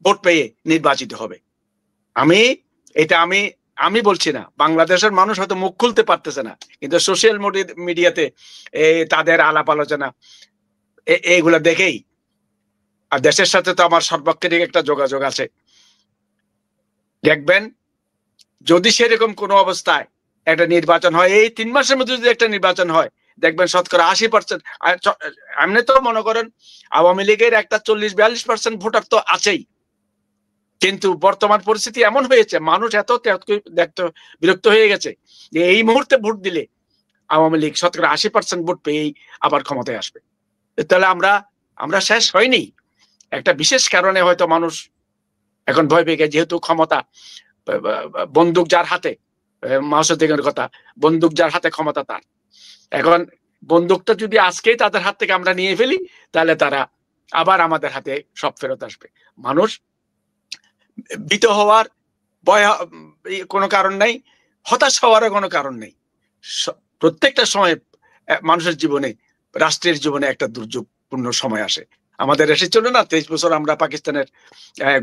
ভোট পেয়ে নির্বাচিত হবে। আমি বলছি না, বাংলাদেশের মানুষ হয়তো মুখ খুলতে পারতেছে না, কিন্তু সোশ্যাল মিডিয়াতে তাদের আলাপ আলোচনা এইগুলা দেখেই, আর দেশের সাথে তো আমার সর্বাক্ষরিক একটা যোগাযোগ আছে, দেখবেন যদি সেরকম কোনো অবস্থায় একটা নির্বাচন হয়, এই 3 মাসের মধ্যে যদি একটা নির্বাচন হয়, দেখবেন শতকরা 80%। এমনি তো মনে করেন আওয়ামী লীগের একটা 40-42% ভোটার তো আছেই, কিন্তু বর্তমান পরিস্থিতি এমন হয়েছে, মানুষ এত দেখতে বিরক্ত হয়ে গেছে যে এই মুহূর্তে ভোট দিলে আওয়ামী লীগ শতকরা 80% ভোট পেয়েই আবার ক্ষমতায় আসবে। তাহলে আমরা শেষ হয়নি। একটা বিশেষ কারণে হয়তো মানুষ এখন ভয় পেয়ে গেছে, যেহেতু ক্ষমতা বন্দুক যার হাতে, মাসুদের কথা, বন্দুক যার হাতে ক্ষমতা তার। এখন বন্দুকটা যদি আজকেই তাদের হাত থেকে আমরা নিয়ে ফেলি, তাহলে তারা আবার আমাদের হাতে সব ফেরত আসবে। মানুষ ভীত হওয়ার ভয় কোনো কারণ নাই, হতাশ হওয়ারও কোনো কারণ নেই। প্রত্যেকটা সময় মানুষের জীবনে, রাষ্ট্রের জীবনে একটা দুর্যোগপূর্ণ সময় আসে। আমাদের এসেছিল না 23 বছর আমরা পাকিস্তানের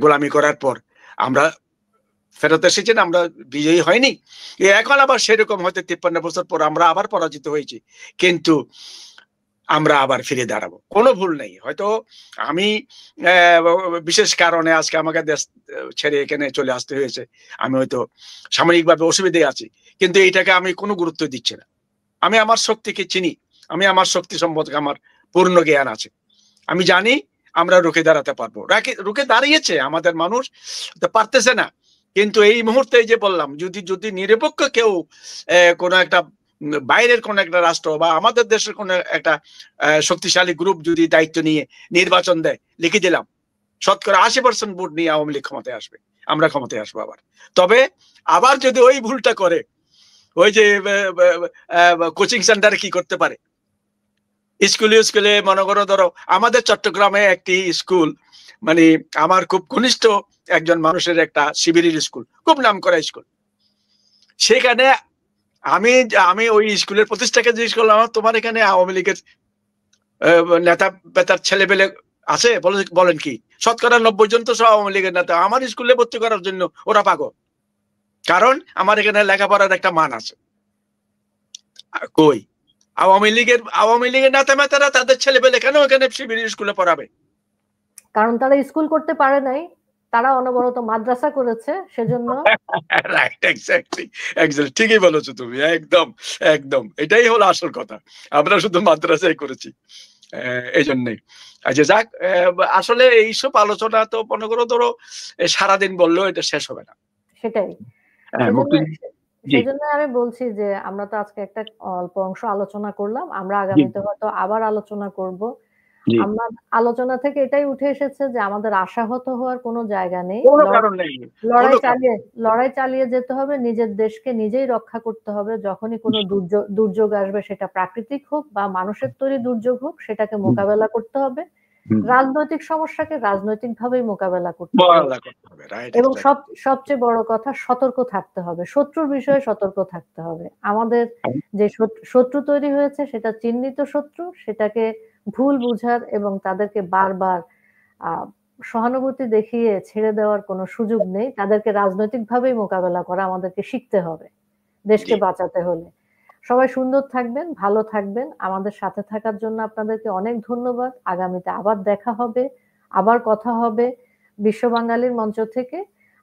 গোলামি করার পর আমরা ফেরত এসেছি না, আমরা বিজয়ী হয়নি। এখন আবার সেরকম হয়তো 53 বছর পর আমরা আবার পরাজিত হয়েছি, কিন্তু আমরা আবার ফিরে দাঁড়াবো, কোনো ভুল নেই। হয়তো আমি বিশেষ কারণে আজকে আমাকে দেশ ছেড়ে এখানে চলে আসতে হয়েছে, আমি হয়তো সাময়িকভাবে অসুবিধায় আছি, কিন্তু এইটাকে আমি কোনো গুরুত্ব দিচ্ছি না। আমি আমার শক্তিকে চিনি, আমি আমার শক্তি সম্পর্কে আমার পূর্ণ জ্ঞান আছে। আমি জানি আমরা রুখে দাঁড়াতে পারবো। রুখে দাঁড়িয়েছে আমাদের মানুষ, তো পারতেছে না। কিন্তু এই মুহূর্তে যে বললাম, যদি নিরপেক্ষ কেউ কোনো একটা বাইরের কোন একটা রাষ্ট্র বা আমাদের দেশের কোন একটা শক্তিশালী গ্রুপ যদি দায়িত্ব নিয়ে নির্বাচন দেয়, লিখে দিলাম শতকরা 80% ভোট নিয়ে আওয়ামী লীগ ক্ষমতায় আসবে, আমরা ক্ষমতায় আসবো আবার। তবে আবার যদি ওই ভুলটা করে, ওই যে কোচিং সেন্টারে কি করতে পারে, স্কুলে মনে করো, ধরো আমাদের চট্টগ্রামে একটি স্কুল, মানে আমার খুব ঘনিষ্ঠ একজন মানুষের একটা শিবিরের স্কুল, খুব নাম করা স্কুল, সেখানে আমি ওই স্কুলের প্রতিষ্ঠাকে জিজ্ঞেস করলাম, তোমার এখানে আওয়ামী লীগের নেতা বেতার ছেলেপেলে আছে? বলেন কি? শতকরা 90 জন তো সব আওয়ামী লীগের নেতা। আমার স্কুলে ভর্তি করার জন্য ওরা পাগল, কারণ আমার এখানে লেখাপড়ার একটা মান আছে। কই আওয়ামী লীগের নেতা মেতারা তাদের ছেলেপেলে কেন এখানে শিবিরের স্কুলে পড়াবে? কারণ তারা স্কুল করতে পারে নাই, তারা অনবরত মাদ্রাসা করেছে, সেজন্য। রাইট, এক্স্যাক্টলি, ঠিকই বলেছো তুমি, একদম একদম, এটাই হলো আসল কথা। আমরা শুধু মাদ্রাসাই করেছি, এই জন্যই। আচ্ছা যাক, আসলে এইসব আলোচনা তো মনে করো, ধরো সারাদিন বললেও এটা শেষ হবে না। সেটাই, সেজন্য আমি বলছি যে আমরা তো আজকে একটা অল্প অংশ আলোচনা করলাম, আমরা আগামীতে হয়তো আবার আলোচনা করব। আমার আলোচনা থেকে এটাই উঠে এসেছে যে আমাদের আশাহত হওয়ার কোনো জায়গা নেই, লড়াই চালিয়ে যেতে হবে, নিজের দেশকে নিজেই রক্ষা করতে হবে। যখনই কোনো দুর্যোগ আসবে, সেটা প্রাকৃতিক হোক বা মানুষের তৈরি দুর্যোগ হোক, সেটাকে মোকাবেলা করতে হবে। রাজনৈতিক সমস্যাকে রাজনৈতিক ভাবেই মোকাবেলা করতে হবে, এবং সবচেয়ে বড় কথা, সতর্ক থাকতে হবে, শত্রুর বিষয়ে সতর্ক থাকতে হবে। আমাদের যে শত্রু তৈরি হয়েছে সেটা চিহ্নিত শত্রু, সেটাকে ভুল বুঝার এবং তাদেরকে বারবার সহানুভূতি দেখিয়ে ছেড়ে দেওয়ার কোনো সুযোগ নেই। তাদেরকে রাজনৈতিক ভাবেই মোকাবেলা করা আমাদেরকে শিখতে হবে দেশকে বাঁচাতে হলে। সবাই সুন্দর থাকবেন, ভালো থাকবেন। আমাদের সাথে থাকার জন্য আপনাদেরকে অনেক ধন্যবাদ। আগামীতে আবার দেখা হবে, আবার কথা হবে বিশ্ব বাঙালির মঞ্চ থেকে।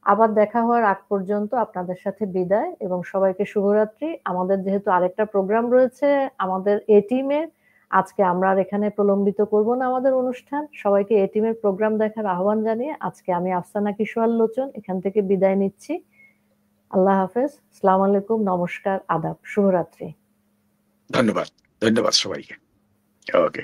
আবার দেখা হওয়ার আগ পর্যন্ত আপনাদের সাথে বিদায়, এবং সবাইকে শুভরাত্রি। আমাদের যেহেতু আরেকটা প্রোগ্রাম রয়েছে আমাদের এ টিমের, আজকে আমরা আর এখানে প্রলম্বিত করব না আমাদের অনুষ্ঠান। সবাইকে এ টিমের প্রোগ্রাম দেখার আহ্বান জানিয়ে আজকে আমি আফসানা কিশোর লোচন এখান থেকে বিদায় নিচ্ছি। আল্লাহ হাফেজ, আসসালামু আলাইকুম, নমস্কার, আদাব, শুভরাত্রি। ধন্যবাদ সবাইকে। ওকে।